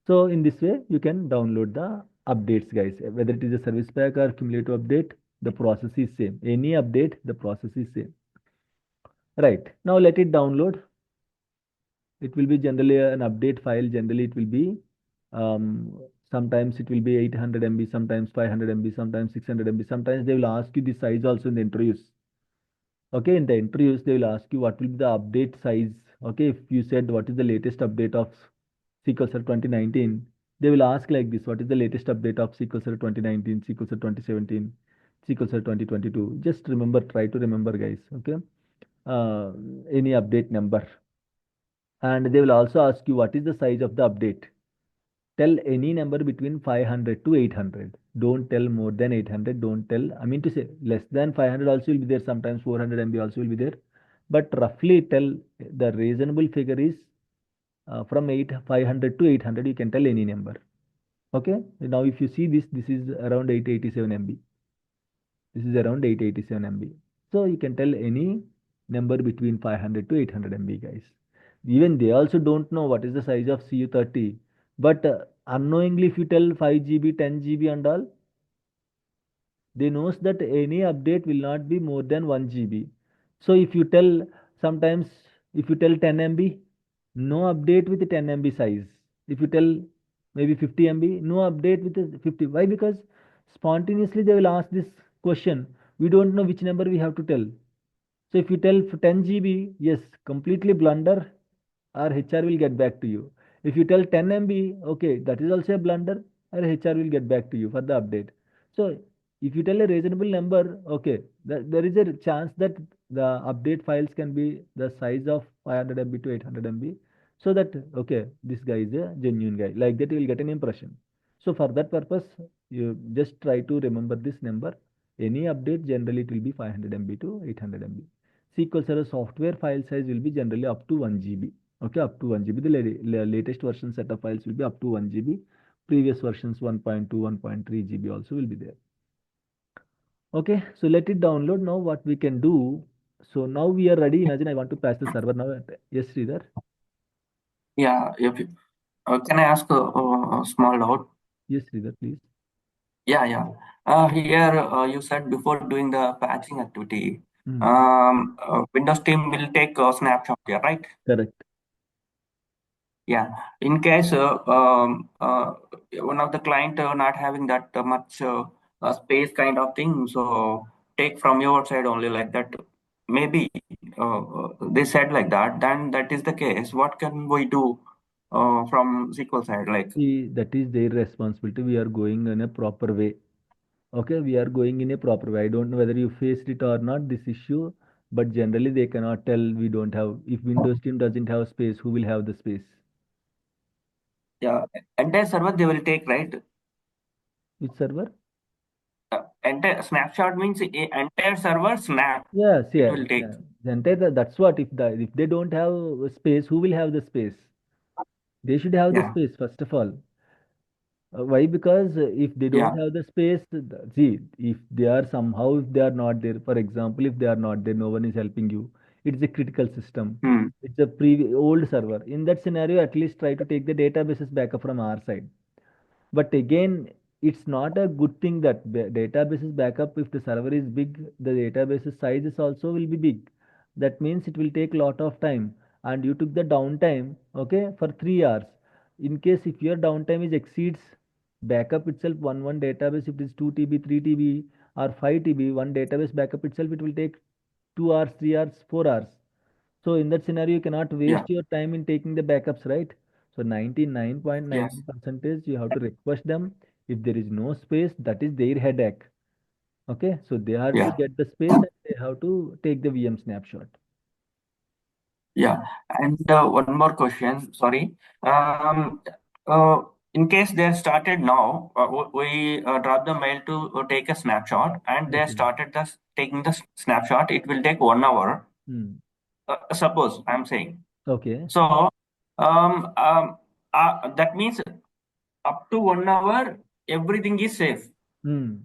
So in this way, you can download the updates, guys. Whether it is a service pack or cumulative update, the process is same. Any update, the process is same. Right. Now let it download. It will be generally an update file. Generally, it will be sometimes it will be 800 MB, sometimes 500 MB, sometimes 600 MB. Sometimes they will ask you the size also in the interviews. Okay, in the interviews, they will ask you what will be the update size. Okay, if you said what is the latest update of SQL Server 2019, they will ask like this: what is the latest update of SQL Server 2019, SQL Server 2017, SQL Server 2022? Just remember, try to remember, guys. Okay, any update number, and they will also ask you what is the size of the update. Tell any number between 500 to 800. Don't tell more than 800. Don't tell, I mean to say, less than 500 also will be there. Sometimes 400 MB also will be there. But roughly tell the reasonable figure is from 500 to 800. You can tell any number. Okay. Now, if you see this, this is around 887 MB. This is around 887 MB. So you can tell any number between 500 to 800 MB, guys. Even they also don't know what is the size of CU30. But unknowingly, if you tell 5 GB, 10 GB and all, they knows that any update will not be more than 1 GB. So if you tell, sometimes if you tell 10 MB, no update with the 10 MB size. If you tell maybe 50 MB, no update with the 50. Why? Because spontaneously they will ask this question. We don't know which number we have to tell. So if you tell 10 GB, yes, completely blunder, our HR will get back to you. If you tell 10 MB, okay, that is also a blunder, our HR will get back to you for the update. So if you tell a reasonable number, okay, there is a chance that the update files can be the size of 500 MB to 800 MB. So that, okay, this guy is a genuine guy. Like that, you will get an impression. So for that purpose, you just try to remember this number. Any update, generally it will be 500 MB to 800 MB. SQL Server software file size will be generally up to 1 GB. Okay, up to 1 GB. The latest version set of files will be up to 1 GB. Previous versions 1.2, 1.3 GB also will be there. Okay, so let it download. Now what we can do, so now we are ready. Imagine I want to patch the server now. Yes, Sridhar. Yeah, can I ask a small doubt? Yes, Sridhar, please. Yeah. Here you said before doing the patching activity, Windows team will take a snapshot here, right? Correct. Yeah. In case one of the client not having that much space kind of thing, so take from your side only like that. Maybe they said like that. Then that is the case. What can we do from SQL side? Like See, that is their responsibility. We are going in a proper way. Okay, we are going in a proper way. I don't know whether you faced it or not, this issue, but generally they cannot tell we don't have. If Windows team doesn't have space, who will have the space? yeah, entire server they will take, right? Which server? Entire snapshot means entire server snap. Yes, It yeah, will take. yeah. The entire, that's what. If they don't have space, who will have the space? They should have the Yeah, space first of all. Why? Because if they don't yeah. have the space, see, if they are somehow, if they are not there, for example, if they are not there, no one is helping you. It's a critical system. Hmm. It's a old server. In that scenario, at least try to take the databases backup from our side. But again, it's not a good thing that database is backup. If the server is big, the database size is also will be big. That means it will take a lot of time. And you took the downtime, okay, for 3 hours. In case if your downtime is exceeds backup itself, one database, if it is 2 TB, 3 TB, or 5 TB, one database backup itself, it will take 2 hours, 3 hours, 4 hours. So in that scenario, you cannot waste your time in taking the backups, right? So 99.99 Yes. percentage you have to request them. If there is no space, that is their headache. Okay, so they have to Yeah. get the space and they have to take the VM snapshot. Yeah. And one more question. Sorry. Um, uh, in case they started now, we drop the mail to take a snapshot, and they Okay. started taking the snapshot. It will take 1 hour. Hmm. Suppose I'm saying. Okay. So, um, um, that means up to 1 hour, everything is safe. Hmm.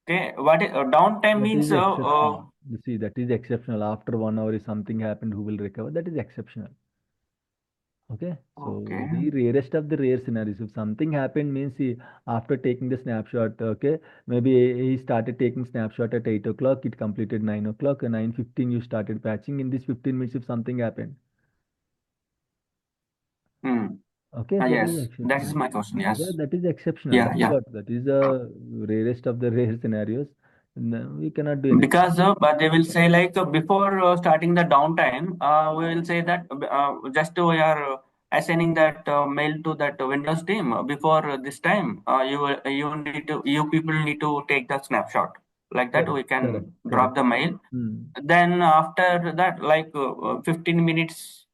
Okay. What downtime That means? is exceptional. You see, that is exceptional. After 1 hour, if something happened, who will recover? That is exceptional. Okay, so Okay. very rarest of the rare scenarios. If something happened, means he, after taking the snapshot, okay, maybe he started taking snapshot at 8 o'clock, it completed 9 o'clock, and 9:15 you started patching. In this 15 minutes, if something happened, Hmm. okay, that is Yes, that is exceptional. my question. Yeah, Yes. that is exceptional. Yeah. That's Yeah. what that is the rarest of the rare scenarios. No, we cannot do anything. Because but they will say like before starting the downtime, we will say that just we are assigning that mail to that Windows team before this time. You people need to take the snapshot. Like that, Correct, we can correct, drop correct. the mail. Hmm. Then after that, like 15 minutes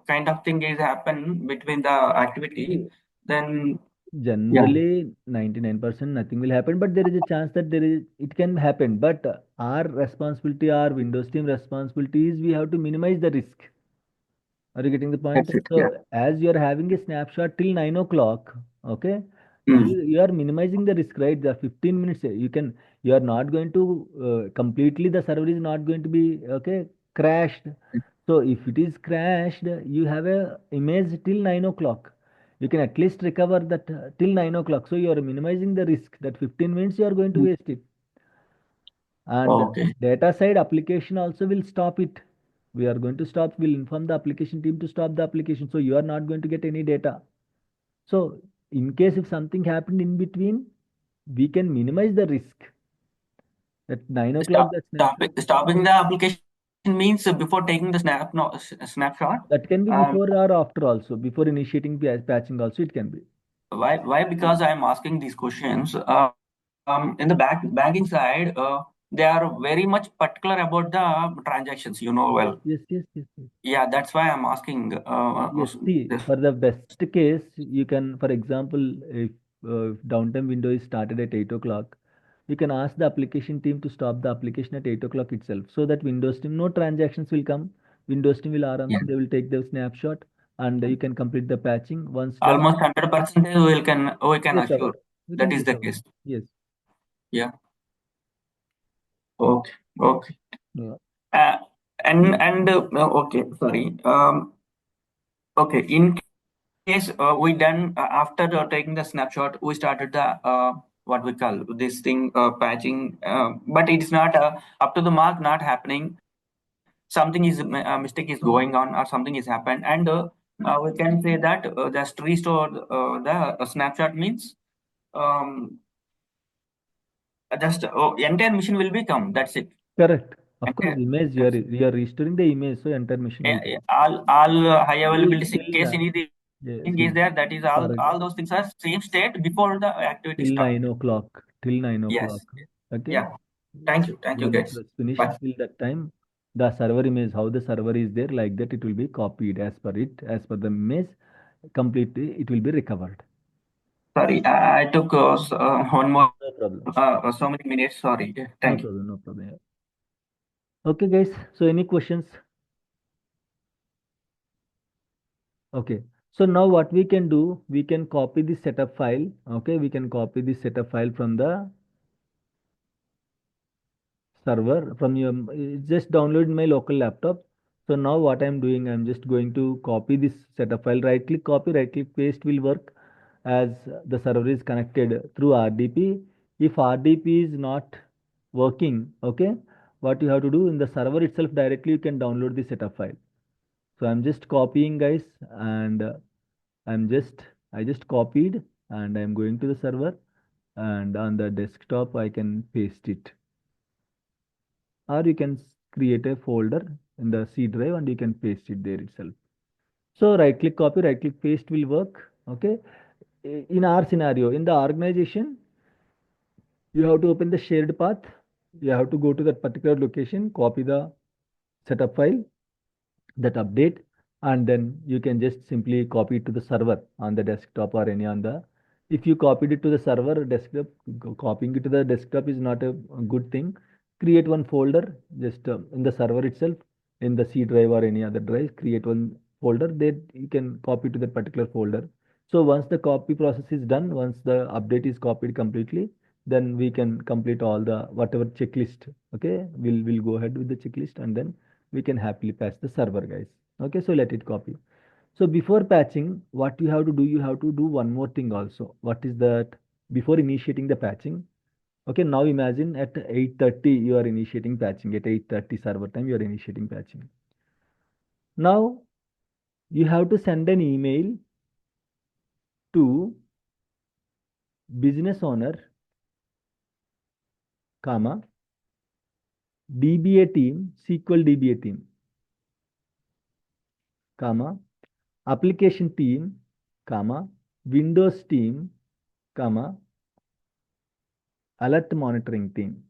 kind of thing is happen between the activity. Then yeah, Generally, 99% nothing will happen, but there is a chance that it can happen. But our responsibility, our Windows team responsibility is we have to minimize the risk. Are you getting the point? that's it. Yeah. So as you are having a snapshot till 9 o'clock, okay, Mm. you are minimizing the risk, right? The 15 minutes you are not going to completely the server is not going to be okay crashed. So if it is crashed, you have a image till 9 o'clock. You can at least recover that till 9 o'clock. So you are minimizing the risk that 15 minutes you are going to waste it. And Okay. data side application also will stop it. We are going to stop, we'll inform the application team to stop the application. So you are not going to get any data. So in case if something happened in between, we can minimize the risk. At 9 o'clock, Stop, that's stopping the application means before taking the snapshot. that can be Um, before or after also. Before initiating patching also it can be. why? Because I'm asking these questions. In the banking side, they are very much particular about the transactions. You know Yes, well. yes, yes, yes, yes. Yeah, that's why I'm asking Yes, see, this. for the best case, you can, for example, if downtime window is started at 8 o'clock, you can ask the application team to stop the application at 8 o'clock itself so that Windows team, no transactions will come. Windows team will Yeah, they will take the snapshot and you can complete the patching. Once done, almost 100% we can recover. assure You that can is the recover. case. Yes. Yeah. Okay. Okay. Yeah. Uh, okay. Sorry. Okay. In case we done after taking the snapshot, we started the what we call this thing patching, but it's not up to the mark, not happening. Something is a mistake is going on, or something is happened, and we can say that just restore the snapshot means um, just entire machine will become. That's it. Correct. Of course, Entire, image that's you are restoring the image, so entire machine will come. all high availability in Till case anything yes, is there. That is for all those things are same state before the activity till start. 9 o'clock. Till 9 o'clock. Yes. Okay. Yeah. Thank you When the guys. process finished Bye. till that time, the server image, how the server is there, like that it will be copied as per the image, completely it will be recovered. Sorry, I took one more No problem. so many minutes. Sorry. No Thank you. problem. No problem. Yeah. Okay, guys. So any questions? Okay. So now what we can do, we can copy the setup file. Okay, we can copy the setup file from the server from your just download my local laptop. So now what I'm doing, I'm just going to copy this setup file. Right click copy, right click paste will work as the server is connected through RDP. If RDP is not working, okay, what you have to do in the server itself directly you can download the setup file. So I'm just copying, guys, and I'm just I just copied and I'm going to the server and on the desktop I can paste it. Or you can create a folder in the C drive and you can paste it there itself. So right click copy, right click paste will work. Okay. In our scenario, in the organization, you have to open the shared path. You have to go to that particular location, copy the setup file, that update, and then you can just simply copy it to the server on the desktop or any on the. If you copied it to the server desktop, copying it to the desktop is not a good thing. Create one folder just in the server itself, in the C drive or any other drive. Create one folder that you can copy to that particular folder. So once the copy process is done, once the update is copied completely, then we can complete all the whatever checklist. Okay, we'll go ahead with the checklist and then we can happily patch the server, guys. Okay, so let it copy. So before patching, what you have to do, you have to do one more thing also. What is that? Before initiating the patching, okay, now imagine at 8:30 you are initiating patching. At 8:30 server time you are initiating patching. Now you have to send an email to business owner, comma, DBA team, SQL DBA team, comma, application team, comma, Windows team, comma, alert monitoring team.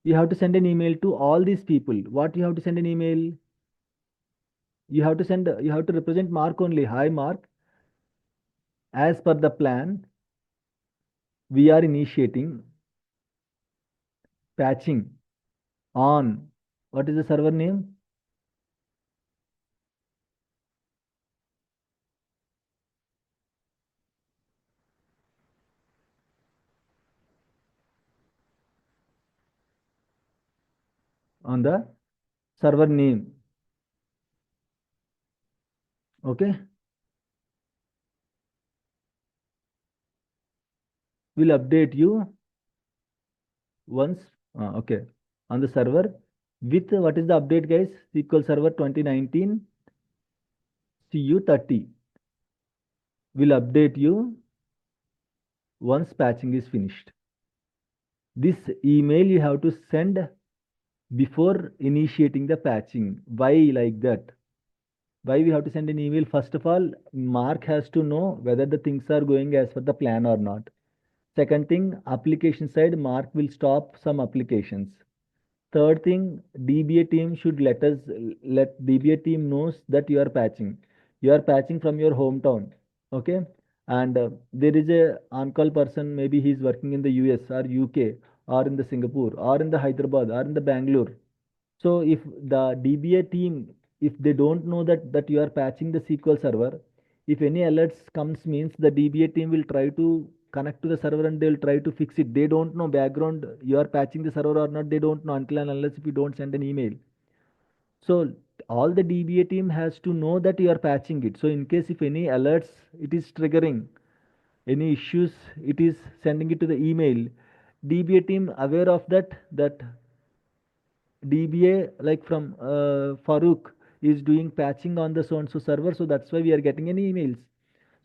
You have to send an email to all these people. What you have to send an email? You have to represent Mark only. Hi Mark, as per the plan, we are initiating patching on, what is the server name? On the server name. Okay. We'll update you once. Okay. On the server with what is the update, guys? SQL Server 2019 CU30. We'll update you once patching is finished. This email you have to send before initiating the patching. Why like that? Why we have to send an email? First of all, Mark has to know whether the things are going as per the plan or not. Second thing, application side, Mark will stop some applications. Third thing, DBA team should let DBA team knows that you are patching. You are patching from your hometown. Okay. And there is a on-call person, maybe he's working in the US or UK or in the Singapore or in the Hyderabad or in the Bangalore. So if the DBA team, if they don't know that you are patching the SQL server, if any alerts comes means the DBA team will try to connect to the server and they'll try to fix it. They don't know background you are patching the server or not. They don't know until and unless if you don't send an email. So all the DBA team has to know that you are patching it. So in case if any alerts it is triggering, any issues it is sending it to the email. DBA team aware of that DBA like from Farouk is doing patching on the so and so server, so that's why we are getting any emails.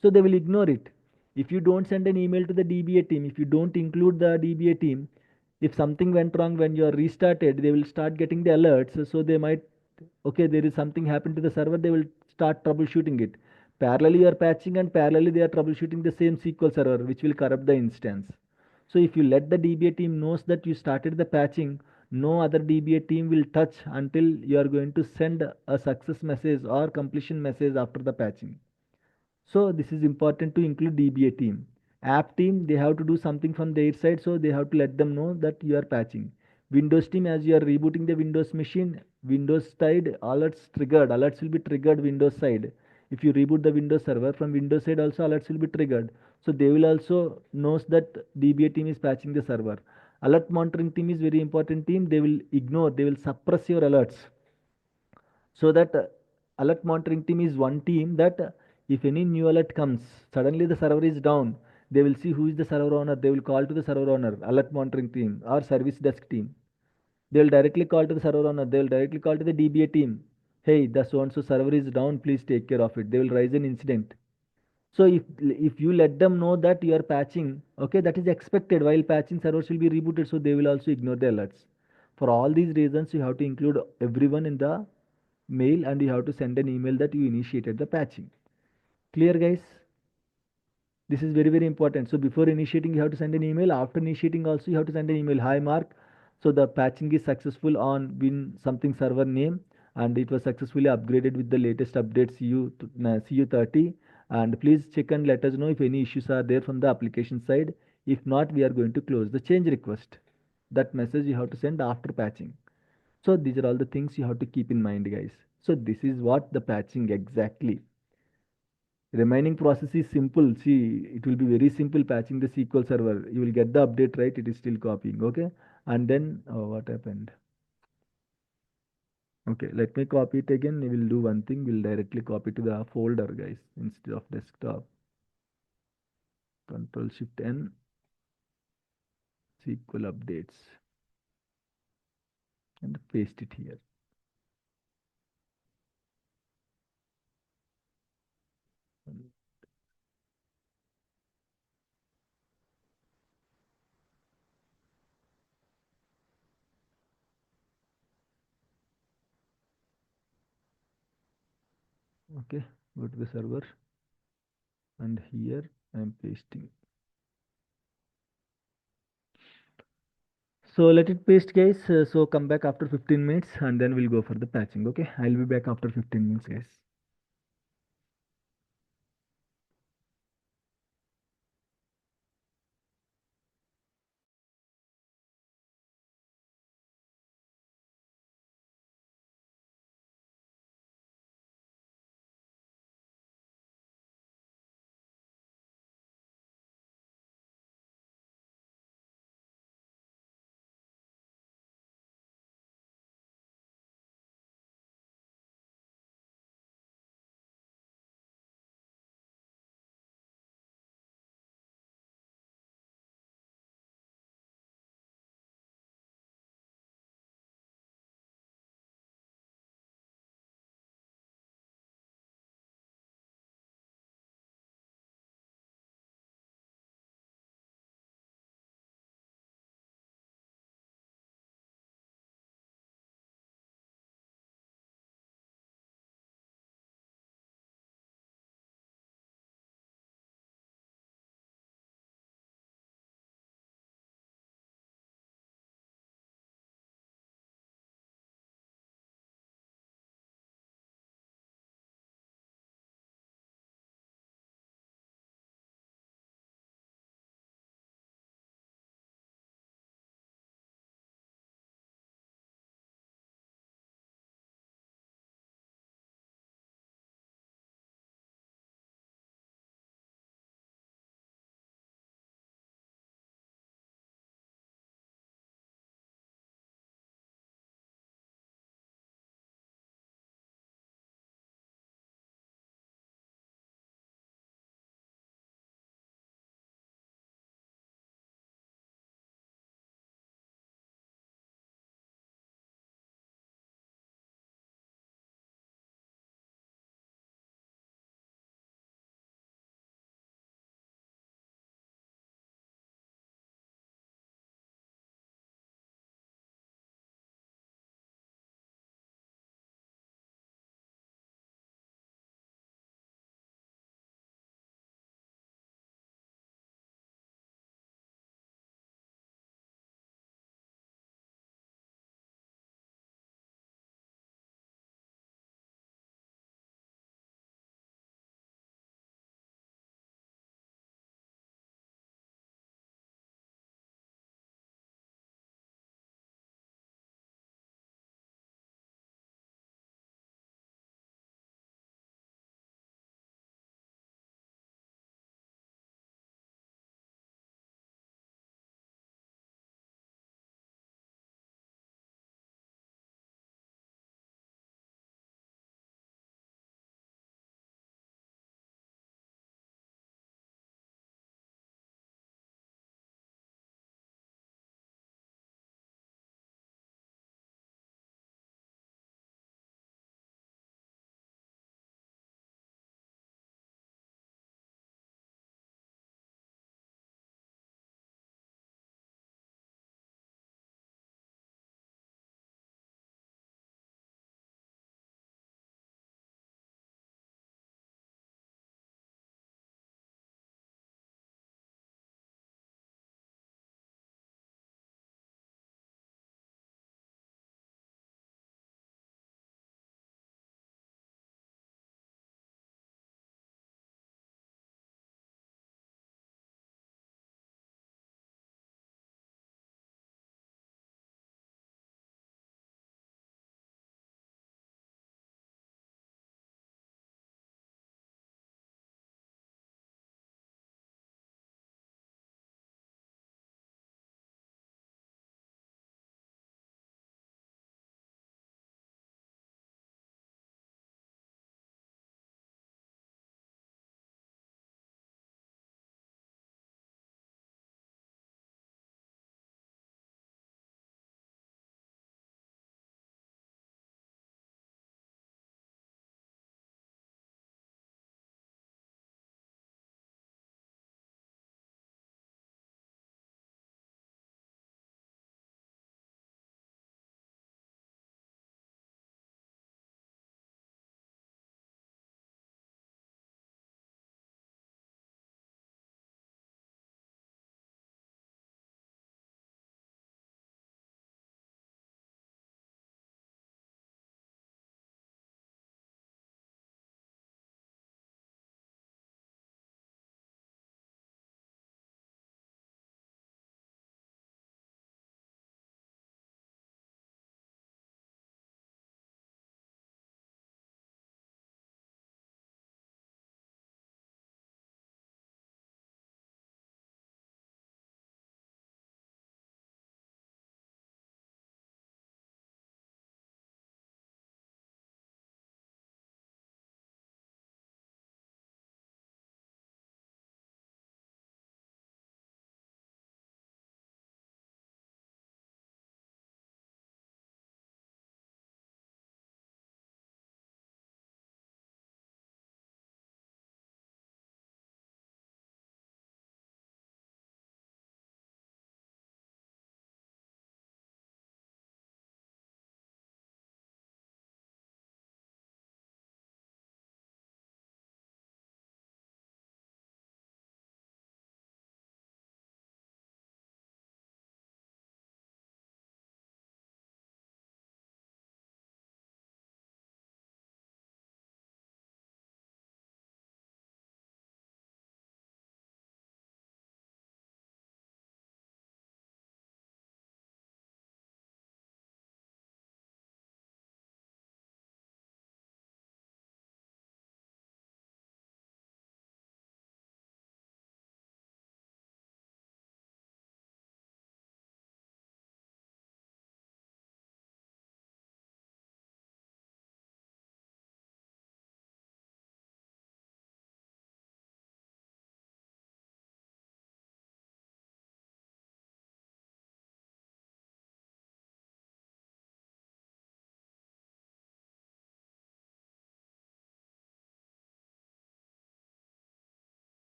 So they will ignore it. If you don't send an email to the DBA team, if you don't include the DBA team, if something went wrong when you are restarted, they will start getting the alerts. So they might, okay, there is something happened to the server, they will start troubleshooting it. Parallelly, you are patching and parallelly they are troubleshooting the same SQL server, which will corrupt the instance. So if you let the DBA team knows that you started the patching, no other DBA team will touch until you are going to send a success message or completion message after the patching. So this is important to include DBA team. App team, they have to do something from their side, so they have to let them know that you are patching. Windows team, as you are rebooting the Windows machine, Windows side alerts will be triggered Windows side. If you reboot the Windows server from Windows side also alerts will be triggered. So they will also knows that DBA team is patching the server. Alert monitoring team is very important team. They will ignore, they will suppress your alerts. So that alert monitoring team is one team that if any new alert comes, suddenly the server is down, they will see who is the server owner. They will call to the server owner, alert monitoring team or service desk team. They will directly call to the server owner. They will directly call to the DBA team. Hey, the so and so server is down. Please take care of it. They will raise an incident. So if you let them know that you are patching, okay, that is expected. While patching, servers will be rebooted, so they will also ignore the alerts. For all these reasons, you have to include everyone in the mail, and you have to send an email that you initiated the patching. Clear, guys? This is very important. So before initiating, you have to send an email. After initiating also, you have to send an email. Hi Mark, so the patching is successful on win something server name, and it was successfully upgraded with the latest update CU30. And please check and let us know if any issues are there from the application side. If not, we are going to close the change request. That message you have to send after patching. So these are all the things you have to keep in mind, guys. So this is what the patching exactly. Remaining process is simple. See, it will be very simple patching the SQL server. You will get the update, right? It is still copying, okay? And then, oh, what happened? Okay, let me copy it again. We will do one thing. We'll directly copy to the folder, guys, instead of desktop. Control Shift N, SQL updates, and paste it here. Okay, go to the server, and here I'm pasting. So let it paste, guys. So come back after 15 minutes, and then we'll go for the patching. Okay, I'll be back after 15 minutes, guys.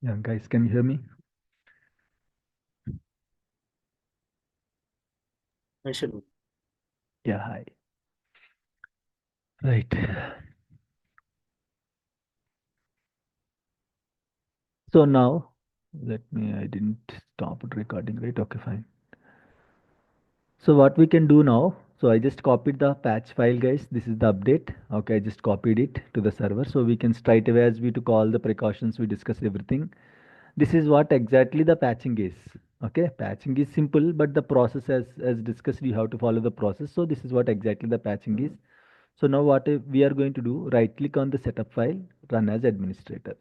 Yeah, guys, can you hear me? Yeah, hi. Right. So now, I didn't stop it recording, right? Okay, fine. So what we can do now, so I just copied the patch file, guys. This is the update. Okay, I just copied it to the server. So we can straight away, as we took all the precautions, we discussed everything. This is what exactly the patching is. Okay, patching is simple, but the process, as discussed, you have to follow the process. So this is what exactly the patching is. So now what we are going to do, right click on the setup file, run as administrator.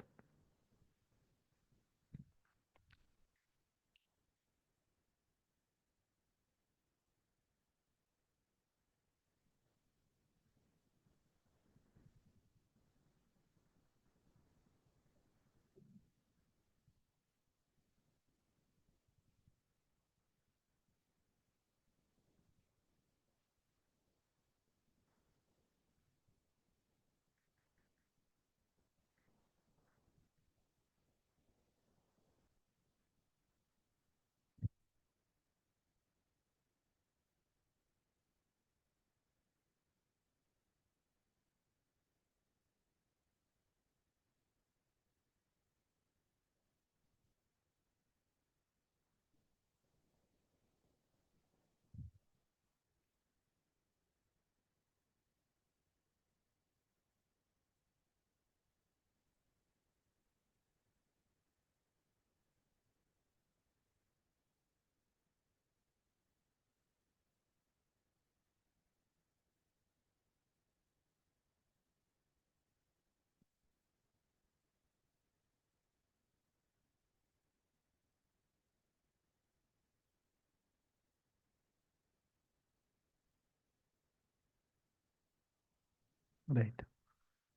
Right.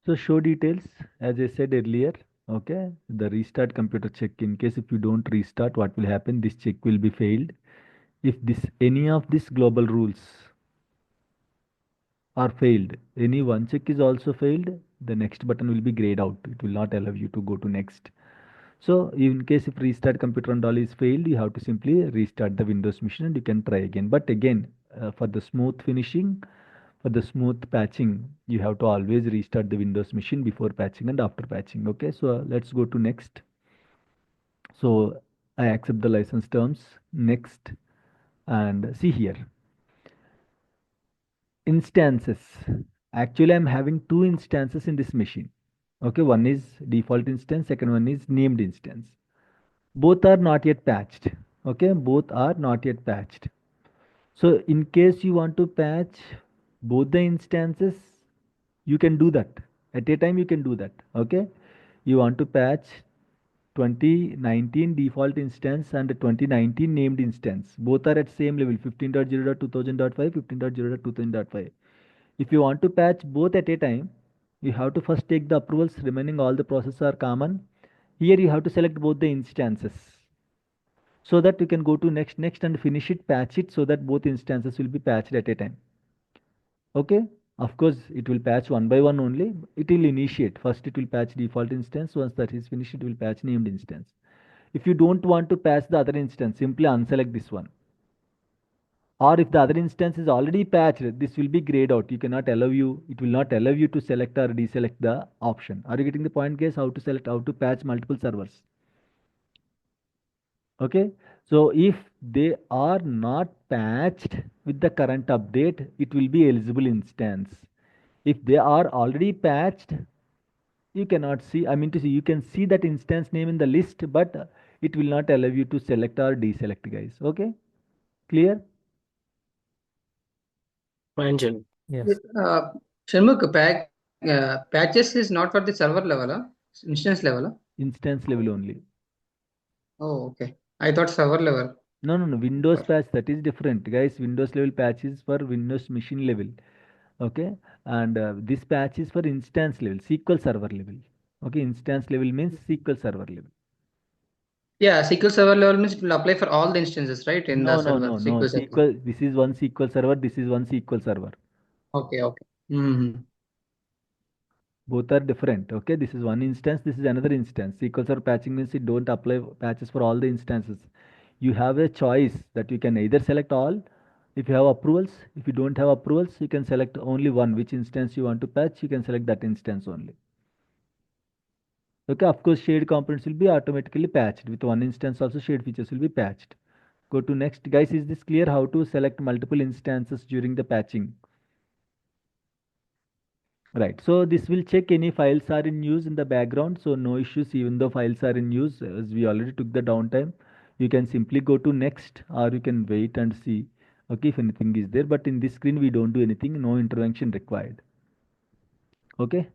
So show details, as I said earlier, okay, the restart computer check. In case if you don't restart, what will happen? This check will be failed. If any of these global rules are failed, any one check is also failed, the next button will be grayed out. It will not allow you to go to next. So in case if restart computer and all is failed, you have to simply restart the Windows machine and you can try again. But again, for the smooth finishing, for the smooth patching, you have to always restart the Windows machine before patching and after patching. Okay, so let's go to next. So I accept the license terms. Next, and see here, instances. Actually, I'm having two instances in this machine. Okay, one is default instance, second one is named instance. Both are not yet patched. Okay, both are not yet patched. So in case you want to patch both the instances, you can do that. At a time, you can do that. Okay, you want to patch 2019 default instance and 2019 named instance. Both are at same level, 15.0.2000.5, 15.0.2000.5. If you want to patch both at a time, you have to first take the approvals, remaining all the processes are common. Here you have to select both the instances, so that you can go to next and finish it, patch it, so that both instances will be patched at a time. Okay, of course it will patch one by one only. It will initiate first, it will patch default instance. Once that is finished, it will patch named instance. If you don't want to patch the other instance, simply unselect this one. Or if the other instance is already patched, this will be grayed out. You cannot allow you, it will not allow you to select or deselect the option. Are you getting the point, guys? How to select, how to patch multiple servers? Okay, so if they are not patched with the current update, it will be eligible instance. If they are already patched, you cannot see, I mean to say, you can see that instance name in the list, but it will not allow you to select or deselect, guys. Okay, clear? Yes. Shanmugh, patches is not for the server level, instance level. Instance level only. Oh, okay. I thought server level. No. Windows patch, that is different, guys. Windows level patch is for Windows machine level. Okay, and this patch is for instance level, SQL server level. Okay, instance level means SQL server level. Yeah, SQL Server level means it will apply for all the instances, right? In the server, No. SQL Server. SQL, this is one SQL server, this is one SQL server. Okay. Mm-hmm. Both are different. Okay, this is one instance, this is another instance. SQL Server patching means it don't apply patches for all the instances. You have a choice that you can either select all if you have approvals. If you don't have approvals, you can select only one. Which instance you want to patch, you can select that instance only. Okay, of course, shared components will be automatically patched. With one instance also, shared features will be patched. Go to next. Guys, is this clear how to select multiple instances during the patching? Right, so this will check any files are in use in the background, so no issues even though files are in use, as we already took the downtime. You can simply go to next, or you can wait and see, okay, if anything is there, but in this screen we don't do anything, no intervention required. Okay.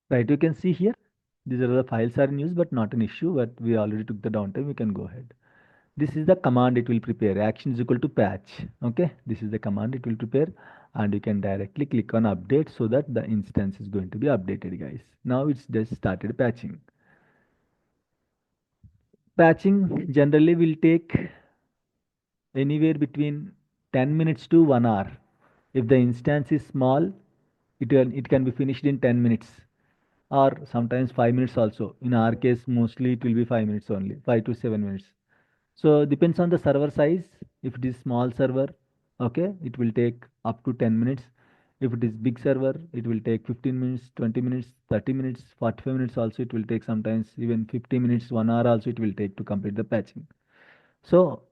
Right, you can see here, these are the files are in use, but not an issue, but we already took the downtime, we can go ahead. This is the command it will prepare. Action is equal to patch. Okay, this is the command it will prepare, and you can directly click on update so that the instance is going to be updated, guys. Now it's just started patching. Patching generally will take anywhere between 10 minutes to 1 hour. If the instance is small, it can be finished in 10 minutes, or sometimes 5 minutes also. In our case, mostly it will be 5 minutes only, 5 to 7 minutes. So depends on the server size. If it is small server, okay, it will take up to 10 minutes. If it is big server, it will take 15 minutes, 20 minutes, 30 minutes, 45 minutes also it will take, sometimes even 50 minutes, 1 hour also it will take to complete the patching. So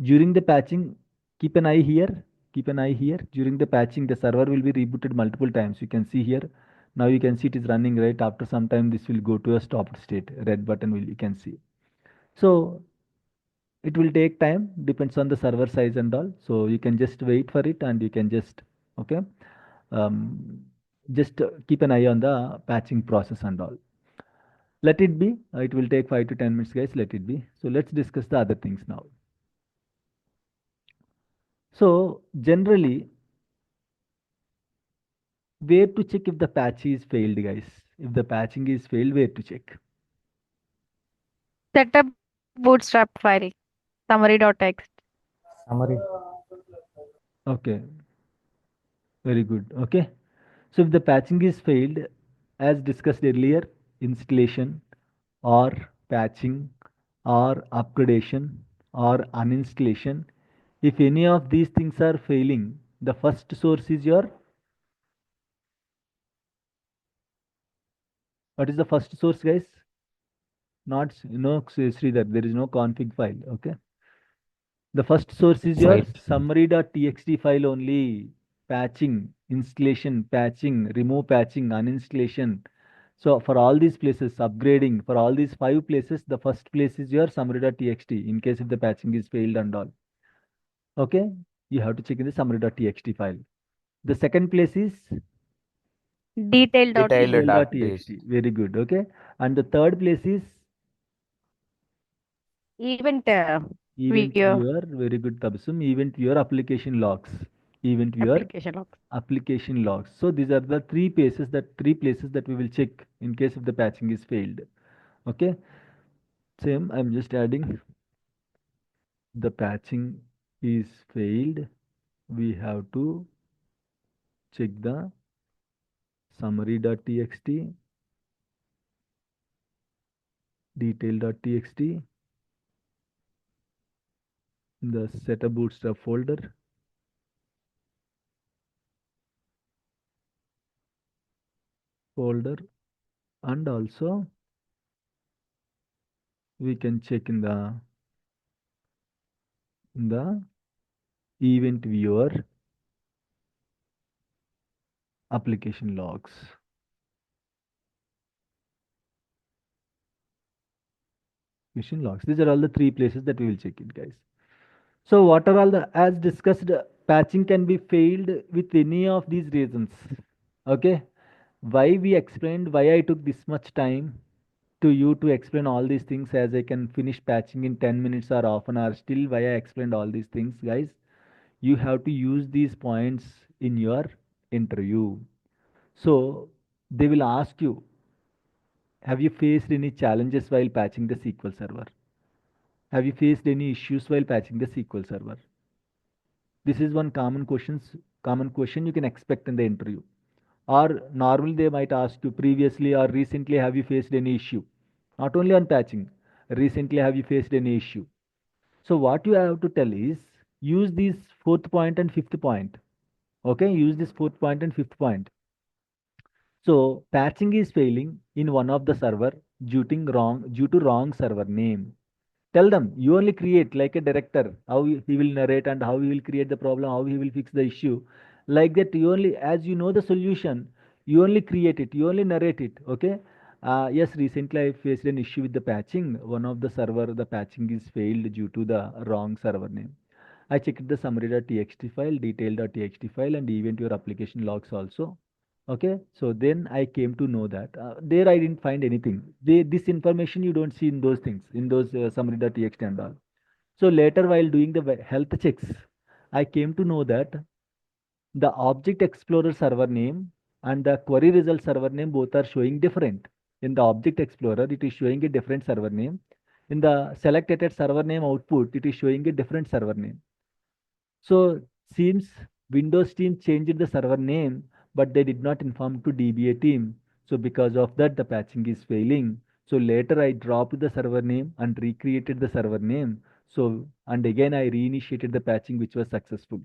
during the patching, keep an eye here, keep an eye here. During the patching, the server will be rebooted multiple times. You can see here. Now you can see it is running, right? After some time, this will go to a stopped state. Red button will, you can see. So it will take time, depends on the server size and all, so you can just wait for it, and you can just, okay, just keep an eye on the patching process and all. Let it be, it will take 5 to 10 minutes, guys, let it be. So let's discuss the other things now. So generally, where to check if the patch is failed, guys? If the patching is failed, where to check? Setup bootstrap file, summary.txt. Summary. Okay, very good. Okay, so if the patching is failed, as discussed earlier, installation or patching or upgradation or uninstallation, if any of these things are failing, the first source is your, what is the first source, guys? Not, Sridhar, there is no config file. Okay, the first source is your Right. summary.txt file only. Patching, installation, patching, remove patching, uninstallation. So for all these places, upgrading, for all these 5 places, the first place is your summary.txt in case if the patching is failed and all. Okay, you have to check in the summary.txt file. The second place is Detail.txt. detail.txt. Very good. Okay, and the third place is Event event viewer viewer. Very good, Tabsum. Event viewer, application logs. Event viewer, application logs. application logs. So these are the three places that we will check in case if the patching is failed. Okay, same, I'm just adding, the patching is failed, we have to check the summary.txt, detail.txt, the setup bootstrap folder, and also we can check in the event viewer, application logs. Mission logs. These are all the three places that we will check it, guys. So what are all the, as discussed, patching can be failed with any of these reasons. Okay, why we explained, why I took this much time to you to explain all these things, as I can finish patching in 10 minutes or half an hour. Still, why I explained all these things, guys? You have to use these points in your interview. So they will ask you, have you faced any challenges while patching the SQL server? Have you faced any issues while patching the SQL server? This is one common question you can expect in the interview. Or normally they might ask you, previously or recently have you faced any issue? Not only on patching, recently have you faced any issue? So what you have to tell is, use these fourth point and fifth point. Okay, use this fourth point and fifth point. So patching is failing in one of the server due to wrong server name. Tell them you only create like a director, how he will narrate and how he will create the problem, how he will fix the issue. Like that, you only, as you know the solution, you only create it, you only narrate it. Okay. Yes, recently I faced an issue with the patching. One of the server, the patching is failed due to the wrong server name. I checked the summary.txt file, detail.txt file, and even your application logs also. Okay, so then I came to know that there I didn't find anything. This information you don't see in those things, in those summary.txt and all. So later, while doing the health checks, I came to know that the Object Explorer server name and the query result server name both are showing different. In the Object Explorer, it is showing a different server name. In the selected server name output, it is showing a different server name. So seems Windows team changed the server name, but they did not inform to DBA team. So because of that, the patching is failing. So later I dropped the server name and recreated the server name. So, and again I reinitiated the patching, which was successful.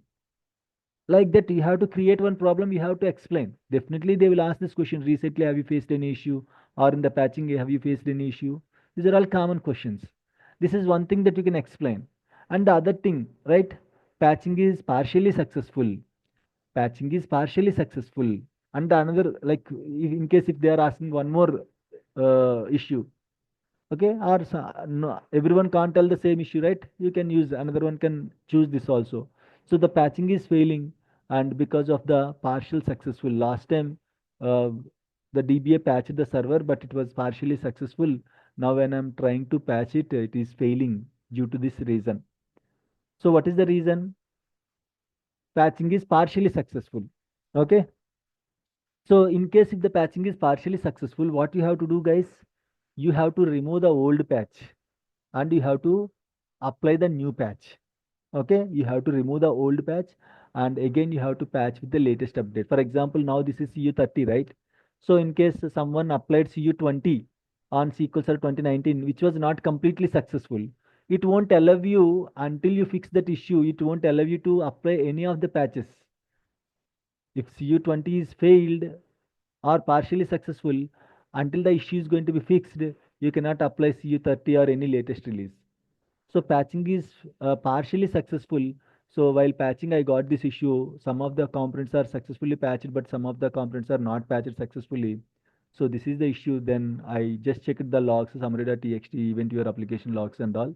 Like that, you have to create one problem, you have to explain. Definitely they will ask this question, recently have you faced any issue, or in the patching have you faced any issue? These are all common questions. This is one thing that you can explain. And the other thing, right, patching is partially successful. Patching is partially successful. And the another, like in case if they are asking one more issue, okay, or no, everyone can't tell the same issue, right? You can use another one, can choose this also. So the patching is failing, and because of the partial successful, last time uh, the DBA patched the server, but it was partially successful. Now when I'm trying to patch it, it is failing due to this reason. So what is the reason? Patching is partially successful. Okay, so in case if the patching is partially successful, what you have to do, guys, you have to remove the old patch and you have to apply the new patch. Okay, you have to remove the old patch and again you have to patch with the latest update. For example, now this is CU30, right? So in case someone applied CU20 on SQL Server 2019, which was not completely successful, it won't allow you, until you fix that issue, it won't allow you to apply any of the patches. If CU20 is failed or partially successful, until the issue is going to be fixed, you cannot apply CU30 or any latest release. So patching is partially successful. So while patching, I got this issue. Some of the components are successfully patched, but some of the components are not patched successfully. So this is the issue. Then I just checked the logs, summary.txt, event your application logs and all.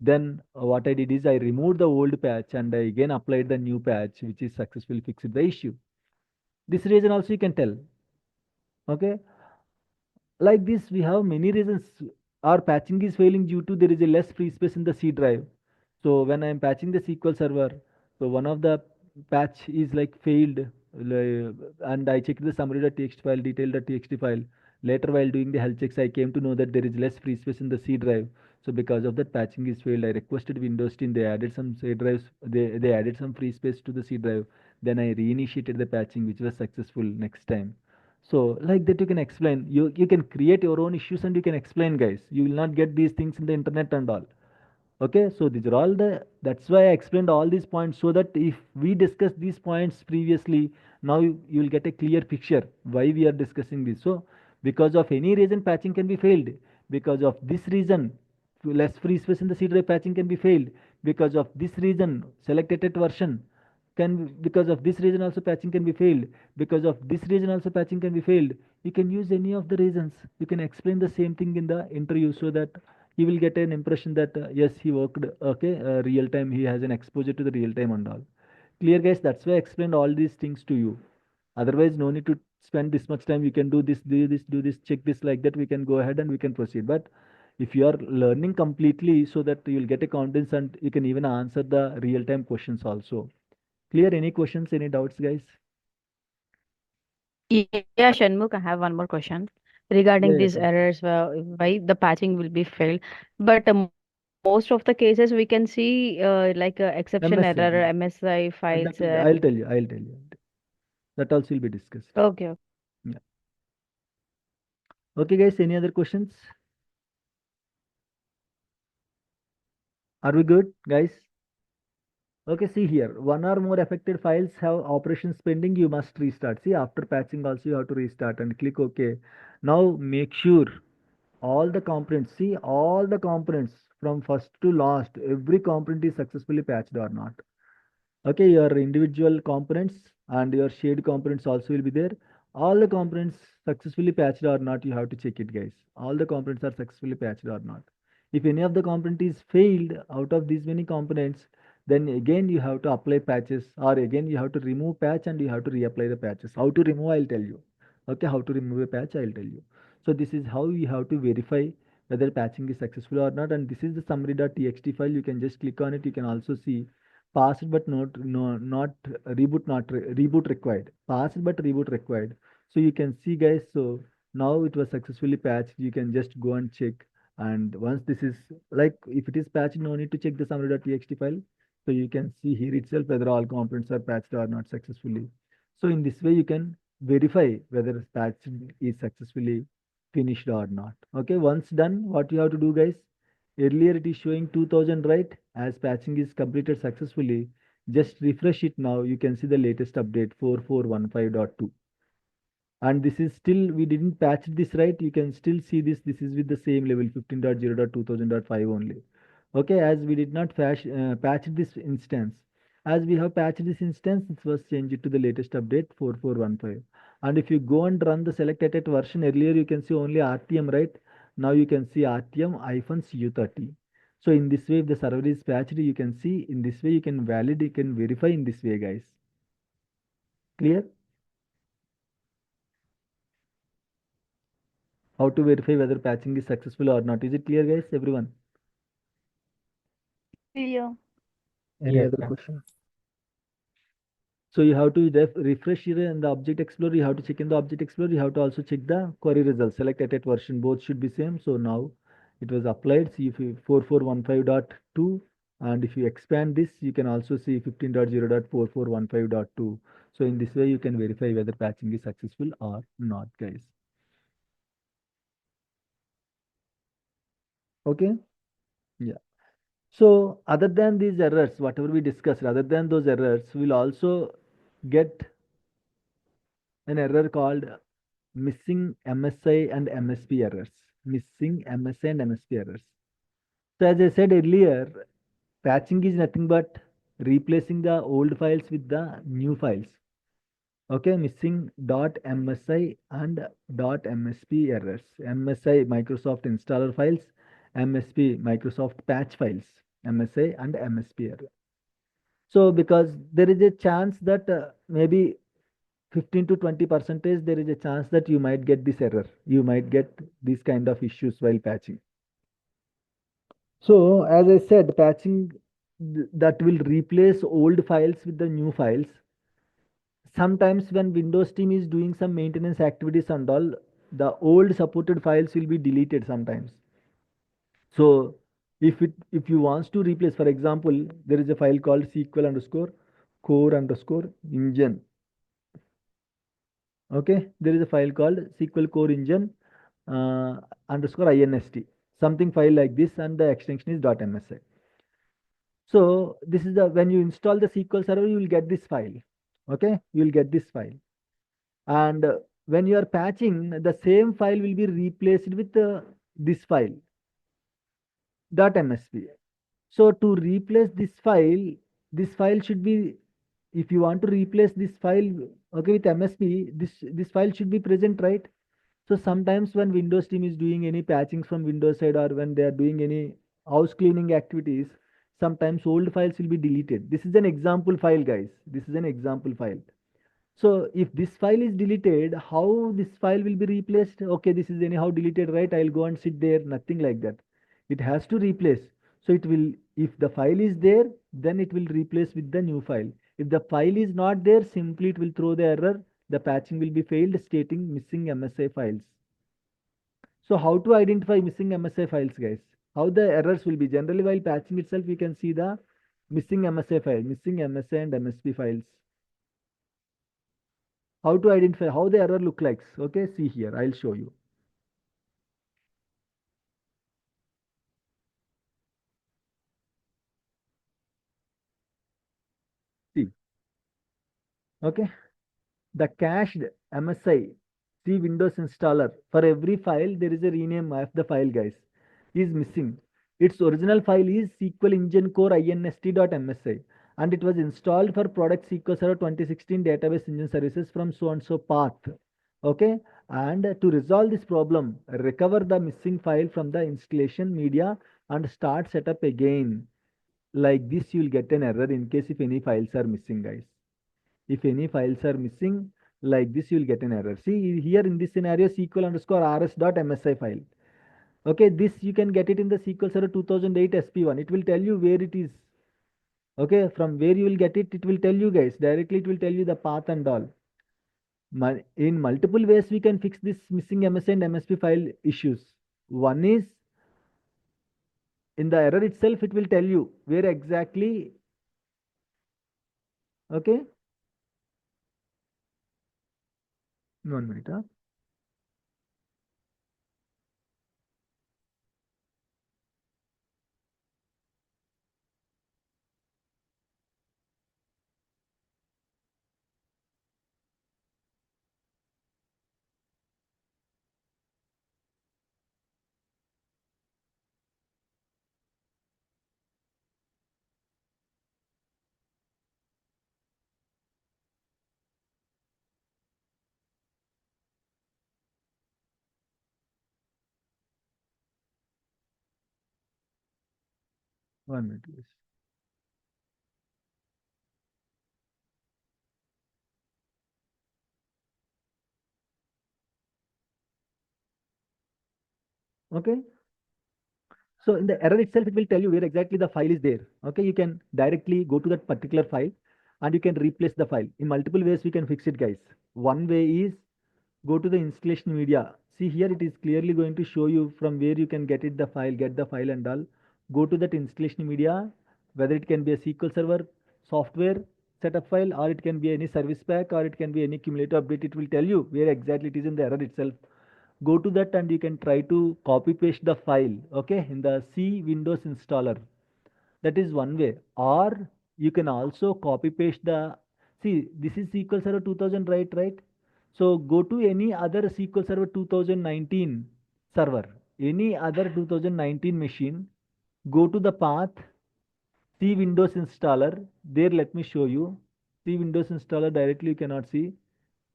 Then what I did is I removed the old patch and I again applied the new patch, which is successfully fixed the issue. This reason also you can tell. Okay, like this we have many reasons. Our patching is failing due to there is a less free space in the C drive. So when I am patching the SQL server, so one of the patch is like failed, and I checked the summary.txt file, detail.txt file. Later while doing the health checks, I came to know that there is less free space in the C drive. So because of that, patching is failed. I requested Windows team, they added some C drives, they added some free space to the C drive. Then I reinitiated the patching, which was successful next time. So like that you can explain. You can create your own issues and you can explain, guys. You will not get these things in the internet and all. Okay, so these are all that's why I explained all these points, so that if we discuss these points previously, now you will get a clear picture why we are discussing this. So because of any reason, patching can be failed. Because of this reason, less free space in the C drive, patching can be failed. Because of this reason, selected version because of this reason also patching can be failed. Because of this reason also patching can be failed. You can use any of the reasons. You can explain the same thing in the interview, so that he will get an impression that yes, he worked, okay, real time, he has an exposure to the real time and all. Clear, guys? That's why I explained all these things to you. Otherwise, no need to spend this much time. You can do this, do this, check this, like that we can go ahead and we can proceed. But if you are learning completely, so that you'll get a confidence and you can even answer the real time questions also. Clear? Any questions, any doubts, guys? Yeah, Shanmugh, I have one more question regarding Yeah, these come. errors, why the patching will be failed. But most of the cases we can see like exception MSI, error, MSI. MSI files. I'll tell you. I'll tell you. That also will be discussed. Okay. Yeah. Okay, guys. Any other questions? Are we good, guys? Okay, see here. One or more affected files have operations pending. You must restart. See, after patching also you have to restart and click OK. Now make sure all the components, see all the components from first to last, every component is successfully patched or not. Okay, your individual components and your shared components also will be there. All the components successfully patched or not, you have to check it, guys. All the components are successfully patched or not. If any of the component is failed out of these many components, then again you have to apply patches, or again you have to remove patch and you have to reapply the patches. How to remove, I'll tell you. Okay, how to remove a patch, I'll tell you. So this is how you have to verify whether patching is successful or not. And this is the summary.txt file. You can just click on it. You can also see passed but not reboot, reboot required, passed but reboot required. So you can see, guys, so now it was successfully patched. You can just go and check, and once this is, like, if it is patched, no need to check the summary.txt file. So you can see here itself whether all components are patched or not successfully. So in this way you can verify whether patch is successfully finished or not. Okay, once done, what you have to do, guys, earlier it is showing 2000, right? As patching is completed successfully, just refresh it now. You can see the latest update 4415.2. And this is still, we didn't patch this, right? You can still see this. This is with the same level 15.0.2000.5 only. Okay, as we did not patch this instance. As we have patched this instance, it was changed to the latest update 4415. And if you go and run the select at version, earlier you can see only RTM, right? Now you can see RTM-cu30. So in this way, if the server is patched, you can see in this way, you can you can verify in this way, guys. Clear? How to verify whether patching is successful or not. Is it clear, guys? Everyone? Clear. Any other question? So you have to refresh here in the Object Explorer. You have to check in the Object Explorer. You have to also check the query results. Select at version. Both should be same. So now it was applied. See if you 4415.2, and if you expand this, you can also see 15.0.4415.2. So in this way, you can verify whether patching is successful or not, guys. Okay. Yeah. So other than these errors, whatever we discussed, other than those errors, we'll also get an error called missing MSI and MSP errors. Missing MSI and MSP errors. So as I said earlier, patching is nothing but replacing the old files with the new files. Okay, missing .msi and .msp errors. MSI Microsoft installer files, MSP Microsoft patch files, MSI and MSP error. So because there is a chance that maybe 15 to 20 percentage, there is a chance that you might get this error. You might get these kind of issues while patching. So as I said, patching that will replace old files with the new files. Sometimes when Windows team is doing some maintenance activities and all, the old supported files will be deleted sometimes. So if you wants to replace, for example, there is a file called SQL underscore core underscore engine. Okay, there is a file called SQL core engine underscore inst, something file like this, and the extension is .msi. So this is the, when you install the SQL server, you will get this file. Okay, you will get this file, and when you are patching, the same file will be replaced with this file .msp. So to replace this file should be, if you want to replace this file, okay, with MSP, this file should be present, right? So sometimes when Windows team is doing any patching from Windows side, or when they are doing any house cleaning activities, sometimes old files will be deleted. This is an example file, guys. This is an example file. So if this file is deleted, how this file will be replaced? Okay, this is anyhow deleted, right? I'll go and sit there, nothing like that. It has to replace. So it will, if the file is there, then it will replace with the new file. If the file is not there, simply it will throw the error. The patching will be failed, stating missing MSI files. So how to identify missing MSI files, guys? How the errors will be? Generally, while patching itself, we can see the missing MSI file, missing MSI and MSP files. How to identify, how the error look like? Okay, see here, I'll show you. See, okay, the cached MSI, see Windows installer. For every file, there is a rename of the file, guys. Is missing. Its original file is SQL Engine Core inst.msi, and it was installed for product SQL Server 2016 database engine services from so and so path. Okay, and to resolve this problem, recover the missing file from the installation media and start setup again. Like this, you'll get an error in case if any files are missing, guys. If any files are missing, like this, you'll get an error. See here in this scenario, SQL underscore rs.msi file. Okay, this you can get it in the SQL Server 2008 SP1. It will tell you where it is. Okay, from where you will get it, it will tell you, guys. Directly, it will tell you the path and all. In multiple ways, we can fix this missing MS and MSP file issues. One is in the error itself, it will tell you where exactly. Okay, 1 minute. Huh? One minute, please. Okay. So in the error itself, it will tell you where exactly the file is there. Okay, you can directly go to that particular file and you can replace the file. In multiple ways, we can fix it, guys. One way is go to the installation media. See here, it is clearly going to show you from where you can get it, the file, get the file and all. Go to that installation media, whether it can be a SQL Server software setup file, or it can be any service pack, or it can be any cumulative update. It will tell you where exactly it is in the error itself. Go to that and you can try to copy paste the file, okay, in the C Windows installer. That is one way. Or you can also copy paste the, see, this is SQL Server 2000, right? So go to any other SQL Server 2019 server, any other 2019 machine, go to the path, C Windows installer. There, let me show you. C Windows installer directly you cannot see.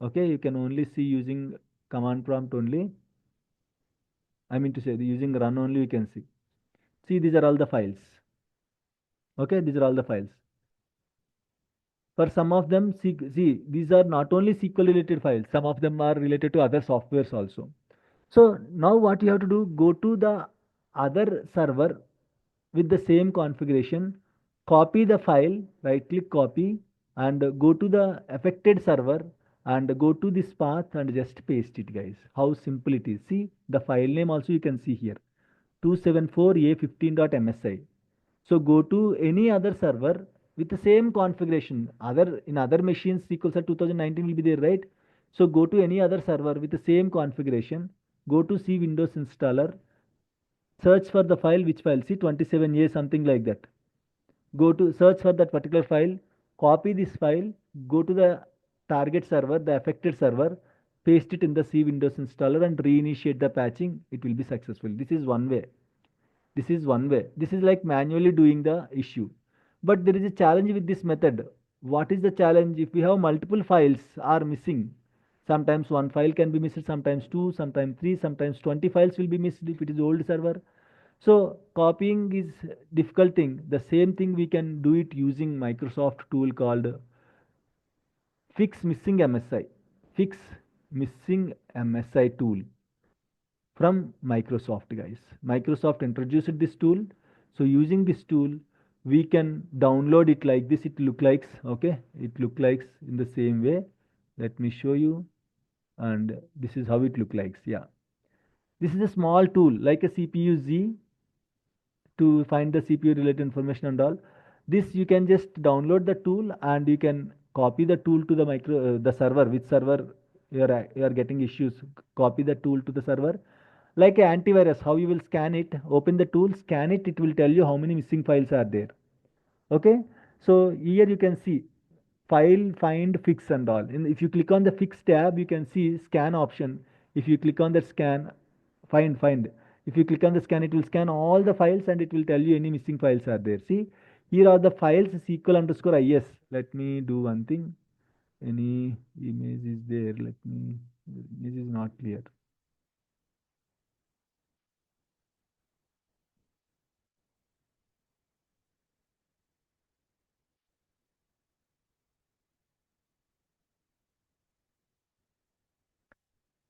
Okay, you can only see using command prompt only. I mean to say, using run only you can see. See, these are all the files. Okay, these are all the files. For some of them, see, these are not only SQL related files, some of them are related to other softwares also. So now what you have to do, go to the other server with the same configuration, copy the file, right click copy, and go to the affected server and go to this path and just paste it, guys. How simple it is. See, the file name also you can see here, 274a15.msi. So go to any other server with the same configuration. In other machines, SQL Server 2019 will be there, right? So go to any other server with the same configuration. Go to C Windows installer. Search for the file. Which file? See 27A, something like that. Go to search for that particular file. Copy this file. Go to the target server, the affected server. Paste it in the C Windows installer and reinitiate the patching. It will be successful. This is one way. This is one way. This is like manually doing the issue. But there is a challenge with this method. What is the challenge? If we have multiple files are missing, sometimes one file can be missed, sometimes two, sometimes three, sometimes 20 files will be missed if it is old server. So copying is difficult thing. The same thing we can do it using Microsoft tool called Fix Missing MSI. Fix Missing MSI tool from Microsoft, guys. Microsoft introduced this tool. So using this tool, we can download it like this. It look likes, okay, it look likes in the same way. Let me show you. And this is how it look likes. Yeah, this is a small tool like a CPU Z to find the CPU related information and all. This you can just download the tool and you can copy the tool to the the server, which server you are getting issues. Copy the tool to the server like a antivirus. How you will scan it? Open the tool, scan it. It will tell you how many missing files are there. Okay, so here you can see file find fix and all. And if you click on the fix tab, you can see scan option. If you click on the scan, find, if you click on the scan, it will scan all the files and it will tell you any missing files are there. See, here are the files SQL underscore is. Let me do one thing. Any image is there? Let me, the image is not clear.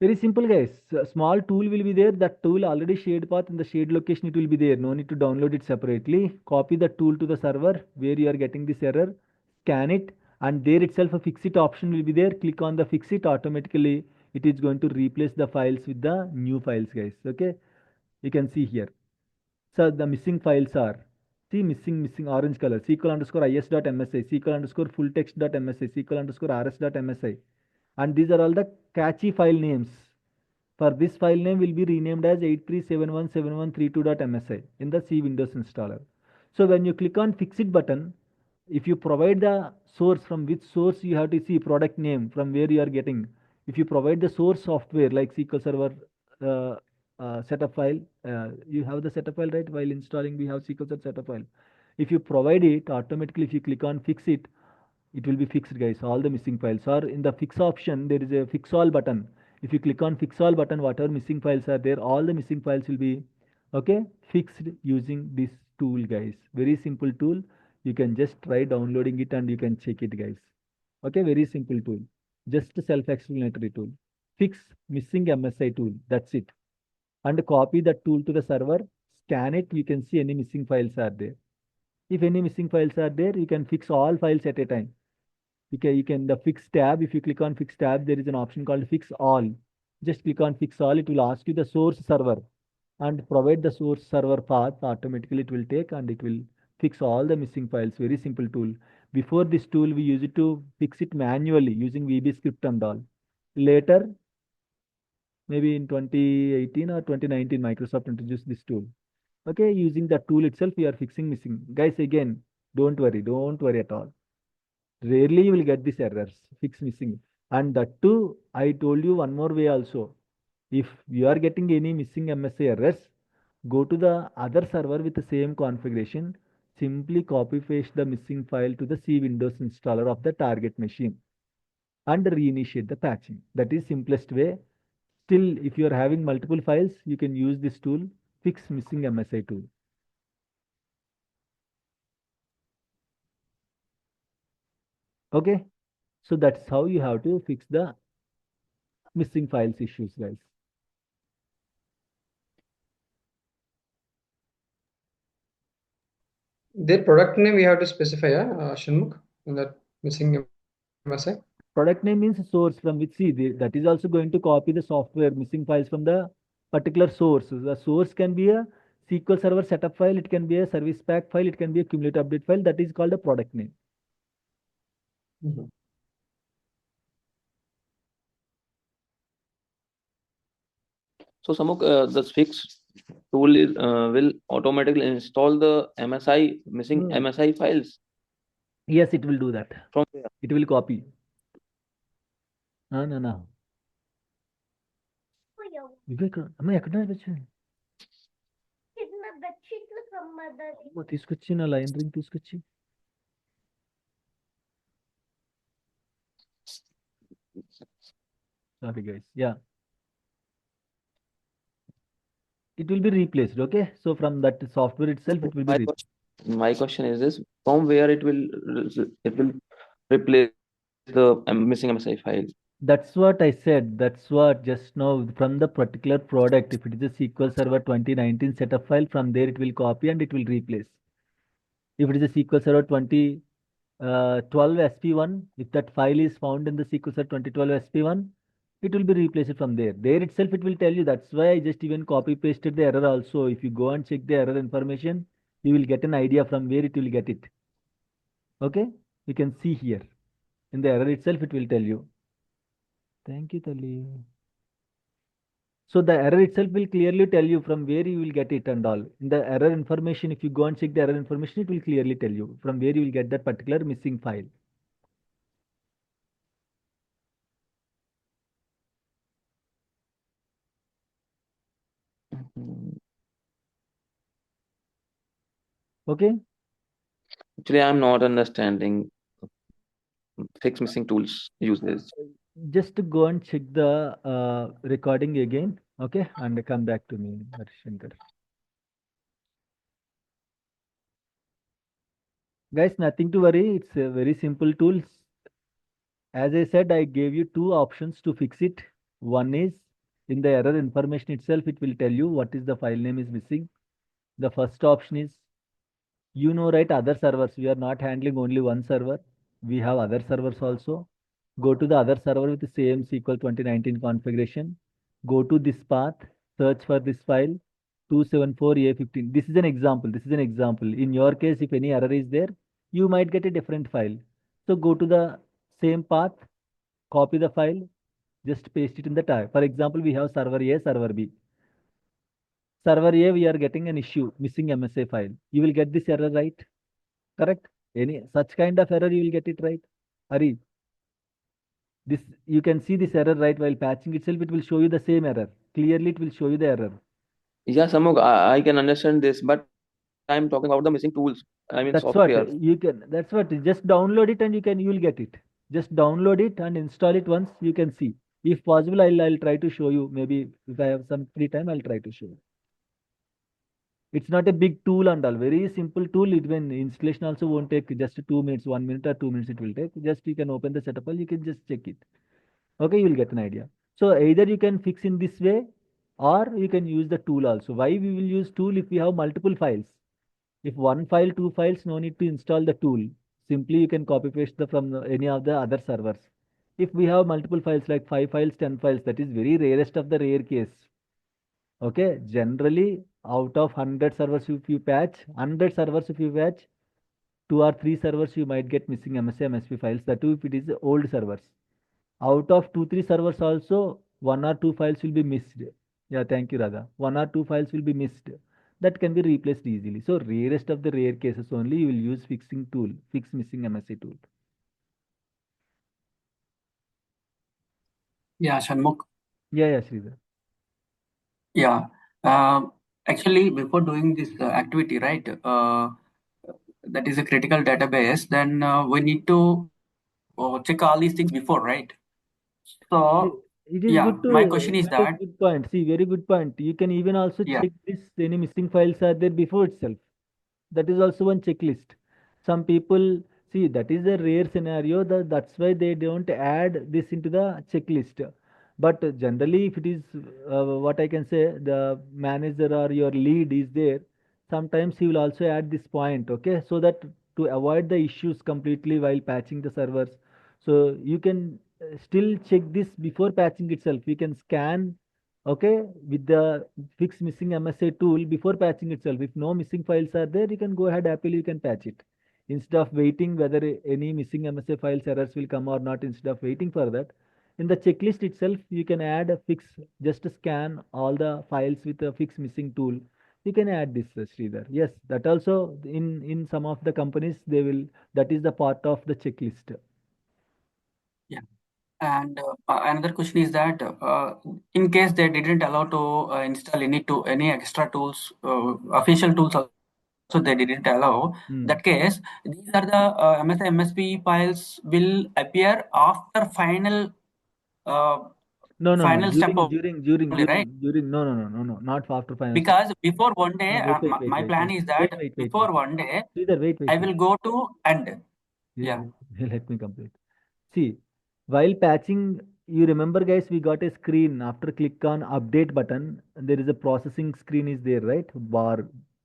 Very simple, guys. A small tool will be there. That tool already shared path in the shared location. It will be there. No need to download it separately. Copy the tool to the server where you are getting this error. Scan it, and there itself a fix it option will be there. Click on the fix it. Automatically, it is going to replace the files with the new files, guys. Okay, you can see here. So the missing files are, see, missing orange color, SQL underscore is.msi, SQL underscore full text.msi, SQL underscore rs.msi. And these are all the catchy file names. For this file name will be renamed as 83717132.msi in the C Windows installer. So when you click on fix it button, if you provide the source, from which source you have to see product name from where you are getting. If you provide the source software like SQL Server uh, setup file, you have the setup file, right? While installing, we have SQL Server setup file. If you provide it, automatically, if you click on fix it, it will be fixed, guys. All the missing files, or in the fix option, there is a fix all button. If you click on fix all button, whatever missing files are there, all the missing files will be, okay, fixed using this tool, guys. Very simple tool. You can just try downloading it and you can check it, guys. Okay, very simple tool. Just a self-explanatory tool. Fix missing MSI tool. That's it. And copy that tool to the server. Scan it. You can see any missing files are there. If any missing files are there, you can fix all files at a time. You can the fix tab. If you click on fix tab, there is an option called fix all. Just click on fix all. It will ask you the source server and provide the source server path. Automatically it will take and it will fix all the missing files. Very simple tool. Before this tool, we use it to fix it manually using VB script and all. Later, maybe in 2018 or 2019, Microsoft introduced this tool. Okay, using the tool itself, we are fixing missing. Guys, again, don't worry at all. Rarely you will get these errors, fix missing. And that too, I told you one more way also. If you are getting any missing MSA errors, go to the other server with the same configuration. Simply copy paste the missing file to the C Windows installer of the target machine and reinitiate the patching. That is simplest way. Still, if you are having multiple files, you can use this tool, fix missing MSI tool. Okay, so that's how you have to fix the missing files issues, guys. Their product name we have to specify, Shanmugh, in that missing MSI. Product name means source from which, see, that is also going to copy the software missing files from the particular source. The source can be a SQL Server setup file, it can be a service pack file, it can be a cumulative update file. That is called a product name. Mhm. So Samuk, the fix tool will automatically install the missing Hmm. MSI files Yes, it will do that. from there. It will copy. No. Vivek అమ్మ ఎక్కడ వచ్చి తీసుకొచ్చి నా line ring తీసుకొచ్చి sorry guys, yeah, it will be replaced. Okay, so from that software itself, it will be replaced. My question is this: from where it will replace the missing MSI file? That's what I said. That's what just now, from the particular product. If it is a SQL Server 2019 setup file, from there it will copy and it will replace. If it is a SQL Server 2012 SP1, if that file is found in the SQL Server 2012 SP1, it will be replaced from there. There itself it will tell you. That's why I just even copy pasted the error also. If you go and check the error information, you will get an idea from where it will get it. Okay, you can see here in the error itself it will tell you. Thank you, Tali. So the error itself will clearly tell you from where you will get it and all. In the error information, if you go and check the error information, it will clearly tell you from where you will get that particular missing file. Mhm. Okay. Actually, I'm not understanding fix missing tools usage. Just to go and check the recording again. Okay. And come back to me, Harshankar. Guys, nothing to worry. It's a very simple tools. As I said, I gave you two options to fix it. One is in the error information itself, it will tell you what is the file name is missing. The first option is, you know, right, other servers. We are not handling only one server. We have other servers also. Go to the other server with the same SQL 2019 configuration. Go to this path, search for this file 274A15. This is an example. This is an example. In your case, if any error is there, you might get a different file. So go to the same path, copy the file, just paste it in the tag. For example, we have server A, server B. Server A, we are getting an issue, missing MSA file. You will get this error, right? Correct? Any such kind of error, you will get it right. Hari, this you can see this error right while patching itself. It will show you the same error. Clearly, it will show you the error. Yeah, Samuk, I can understand this, but I'm talking about the missing tools. I mean That's what software. you can. That's what. Just download it and you will get it. Just download it and install it once. You can see. If possible, I'll try to show you. Maybe if I have some free time, I'll try to show you. It's not a big tool and all. Very simple tool. Even installation also won't take just 2 minutes, 1 minute or 2 minutes. It will take. Just you can open the setup file. You can just check it. Okay, you will get an idea. So either you can fix in this way, or you can use the tool also. Why we will use tool? If we have multiple files, if one file, two files, no need to install the tool. Simply you can copy paste from any of the other servers. If we have multiple files like 5 files, 10 files, that is very rarest of the rare case. Okay, generally out of 100 servers, if you patch 100 servers, if you patch 2 or 3 servers, you might get missing MSA MSP files. That too if it is old servers. Out of 2 3 servers also, 1 or 2 files will be missed. Yeah, thank you, Radha. 1 or 2 files will be missed. That can be replaced easily. So rarest of the rare cases only you will use fixing tool, fix missing MSA tool. Yeah, Shanmukh. Yeah, Sridhar. Yeah. Um, Actually, before doing this activity, right, that is a critical database, then we need to check all these things before, right? So, It is yeah, good my question to is very that, good point. See, very good point. You can even also yeah, check this any missing files are there before itself. That is also one checklist. Some people see that is a rare scenario. That's why they don't add this into the checklist. But generally, if it is what I can say, the manager or your lead is there, sometimes he will also add this point. Okay, so that to avoid the issues completely while patching the servers, so you can still check this before patching itself. You can scan, okay, with the fix missing MSA tool before patching itself. If no missing files are there, you can go ahead happily, you can patch it. Instead of waiting whether any missing MSA files errors will come or not, instead of waiting for that, in the checklist itself, you can add a fix, just scan all the files with a fix missing tool. You can add this, Sridhar. Yes, that also in some of the companies, they will, that is the part of the checklist. yeah. And another question is that in case they didn't allow to install any extra tools, official tools also they didn't allow. Hmm. That case, these are the MSI MSP files will appear after uh, No. final step only, right? No. Not after final step. Because before one day, No, my plan is that before one day, Sridhar, I will go to end. Yeah, Yeah. let me complete. See, while patching, you remember, guys, we got a screen after click on update button. There is a processing screen is there, right?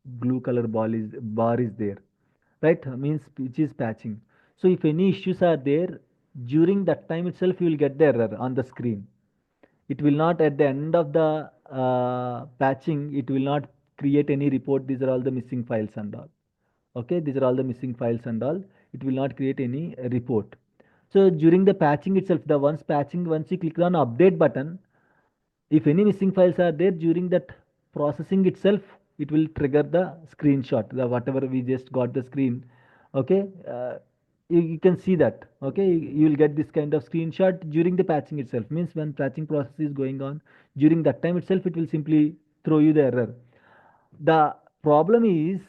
Blue color bar is there. right? Means which is patching. So if any issues are there, during that time itself you will get the error on the screen. It will not at the end of the patching, it will not create any report. These are all the missing files and all. Okay, these are all the missing files and all. It will not create any report. So during the patching itself, the once patching, once you click on update button, if any missing files are there during that processing itself, it will trigger the screenshot, the whatever we just got the screen. Okay, you can see that. Okay, you will get this kind of screenshot during the patching itself. Means when patching process is going on, during that time itself, it will simply throw you the error. The problem is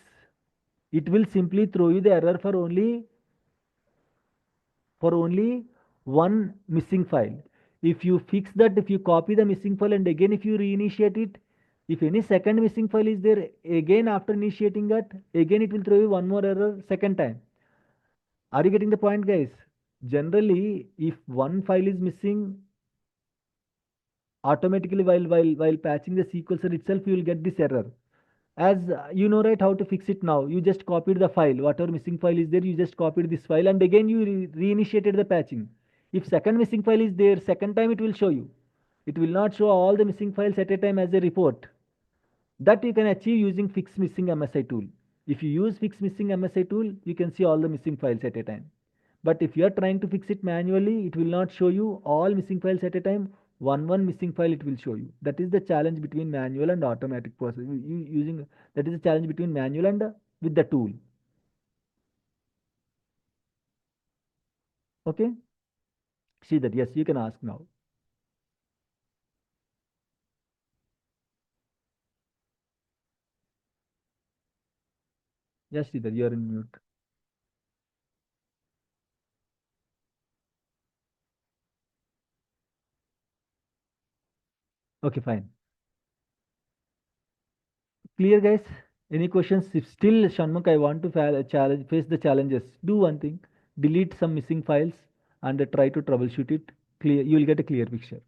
it will simply throw you the error for only one missing file. If you fix that, if you copy the missing file and again if you reinitiate it, if any second missing file is there, again after initiating that, again it will throw you one more error second time. Are you getting the point, guys? Generally, if one file is missing, automatically while patching the sequencer itself, you will get this error. As you know, right, how to fix it now. You just copied the file, whatever missing file is there, you just copied this file and again you reinitiated the patching. If second missing file is there, second time it will show you. It will not show all the missing files at a time as a report. That you can achieve using fix missing MSI tool. If you use fix missing MSI tool, you can see all the missing files at a time. But if you are trying to fix it manually, it will not show you all missing files at a time. One missing file it will show you. That is the challenge between manual and automatic process. Using that is the challenge between manual and with the tool. Okay. See that. Yes, you can ask now. Yes, see that you are in mute. Okay, fine. Clear, guys? Any questions? If still, Shanmukh, I want to face the challenges. Do one thing: delete some missing files and try to troubleshoot it. Clear, you will get a clear picture.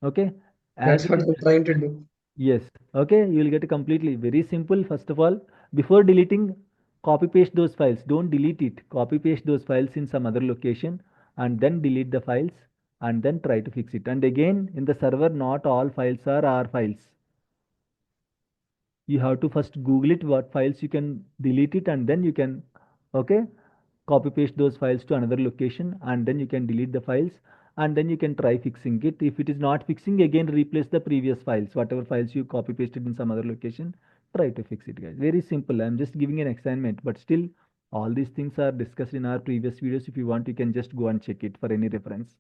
Okay, as That's it what is. I'm trying to do. Yes. Okay, you will get a completely very simple. First of all, before deleting, copy paste those files. Don't delete it. Copy paste those files in some other location and then delete the files and then try to fix it. And again, in the server, not all files are R files. You have to first Google it, what files you can delete it, and then you can, okay, copy paste those files to another location, and then you can delete the files, and then you can try fixing it. If it is not fixing, again replace the previous files, whatever files you copy pasted in some other location, try to fix it, guys. Very simple. I'm just giving an assignment, but still all these things are discussed in our previous videos. If you want, you can just go and check it for any reference.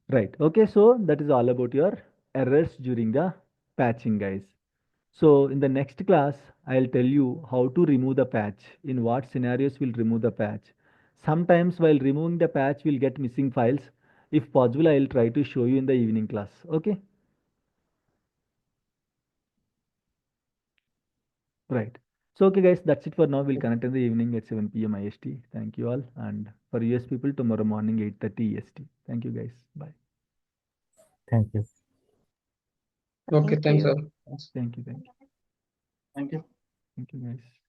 Right. Okay. So that is all about your errors during the patching, guys. So in the next class, I'll tell you how to remove the patch, in what scenarios we'll remove the patch. Sometimes while removing the patch, we'll get missing files. If possible, I'll try to show you in the evening class. Okay. Right. So, okay, guys, that's it for now. We'll connect in the evening at 7 p.m. IST. Thank you all. And for US people, tomorrow morning, 8:30 EST. Thank you, guys. Bye. Thank you. Okay, Thank thanks, you. sir. Thank you. Thank you. Thank you. Thank you, guys.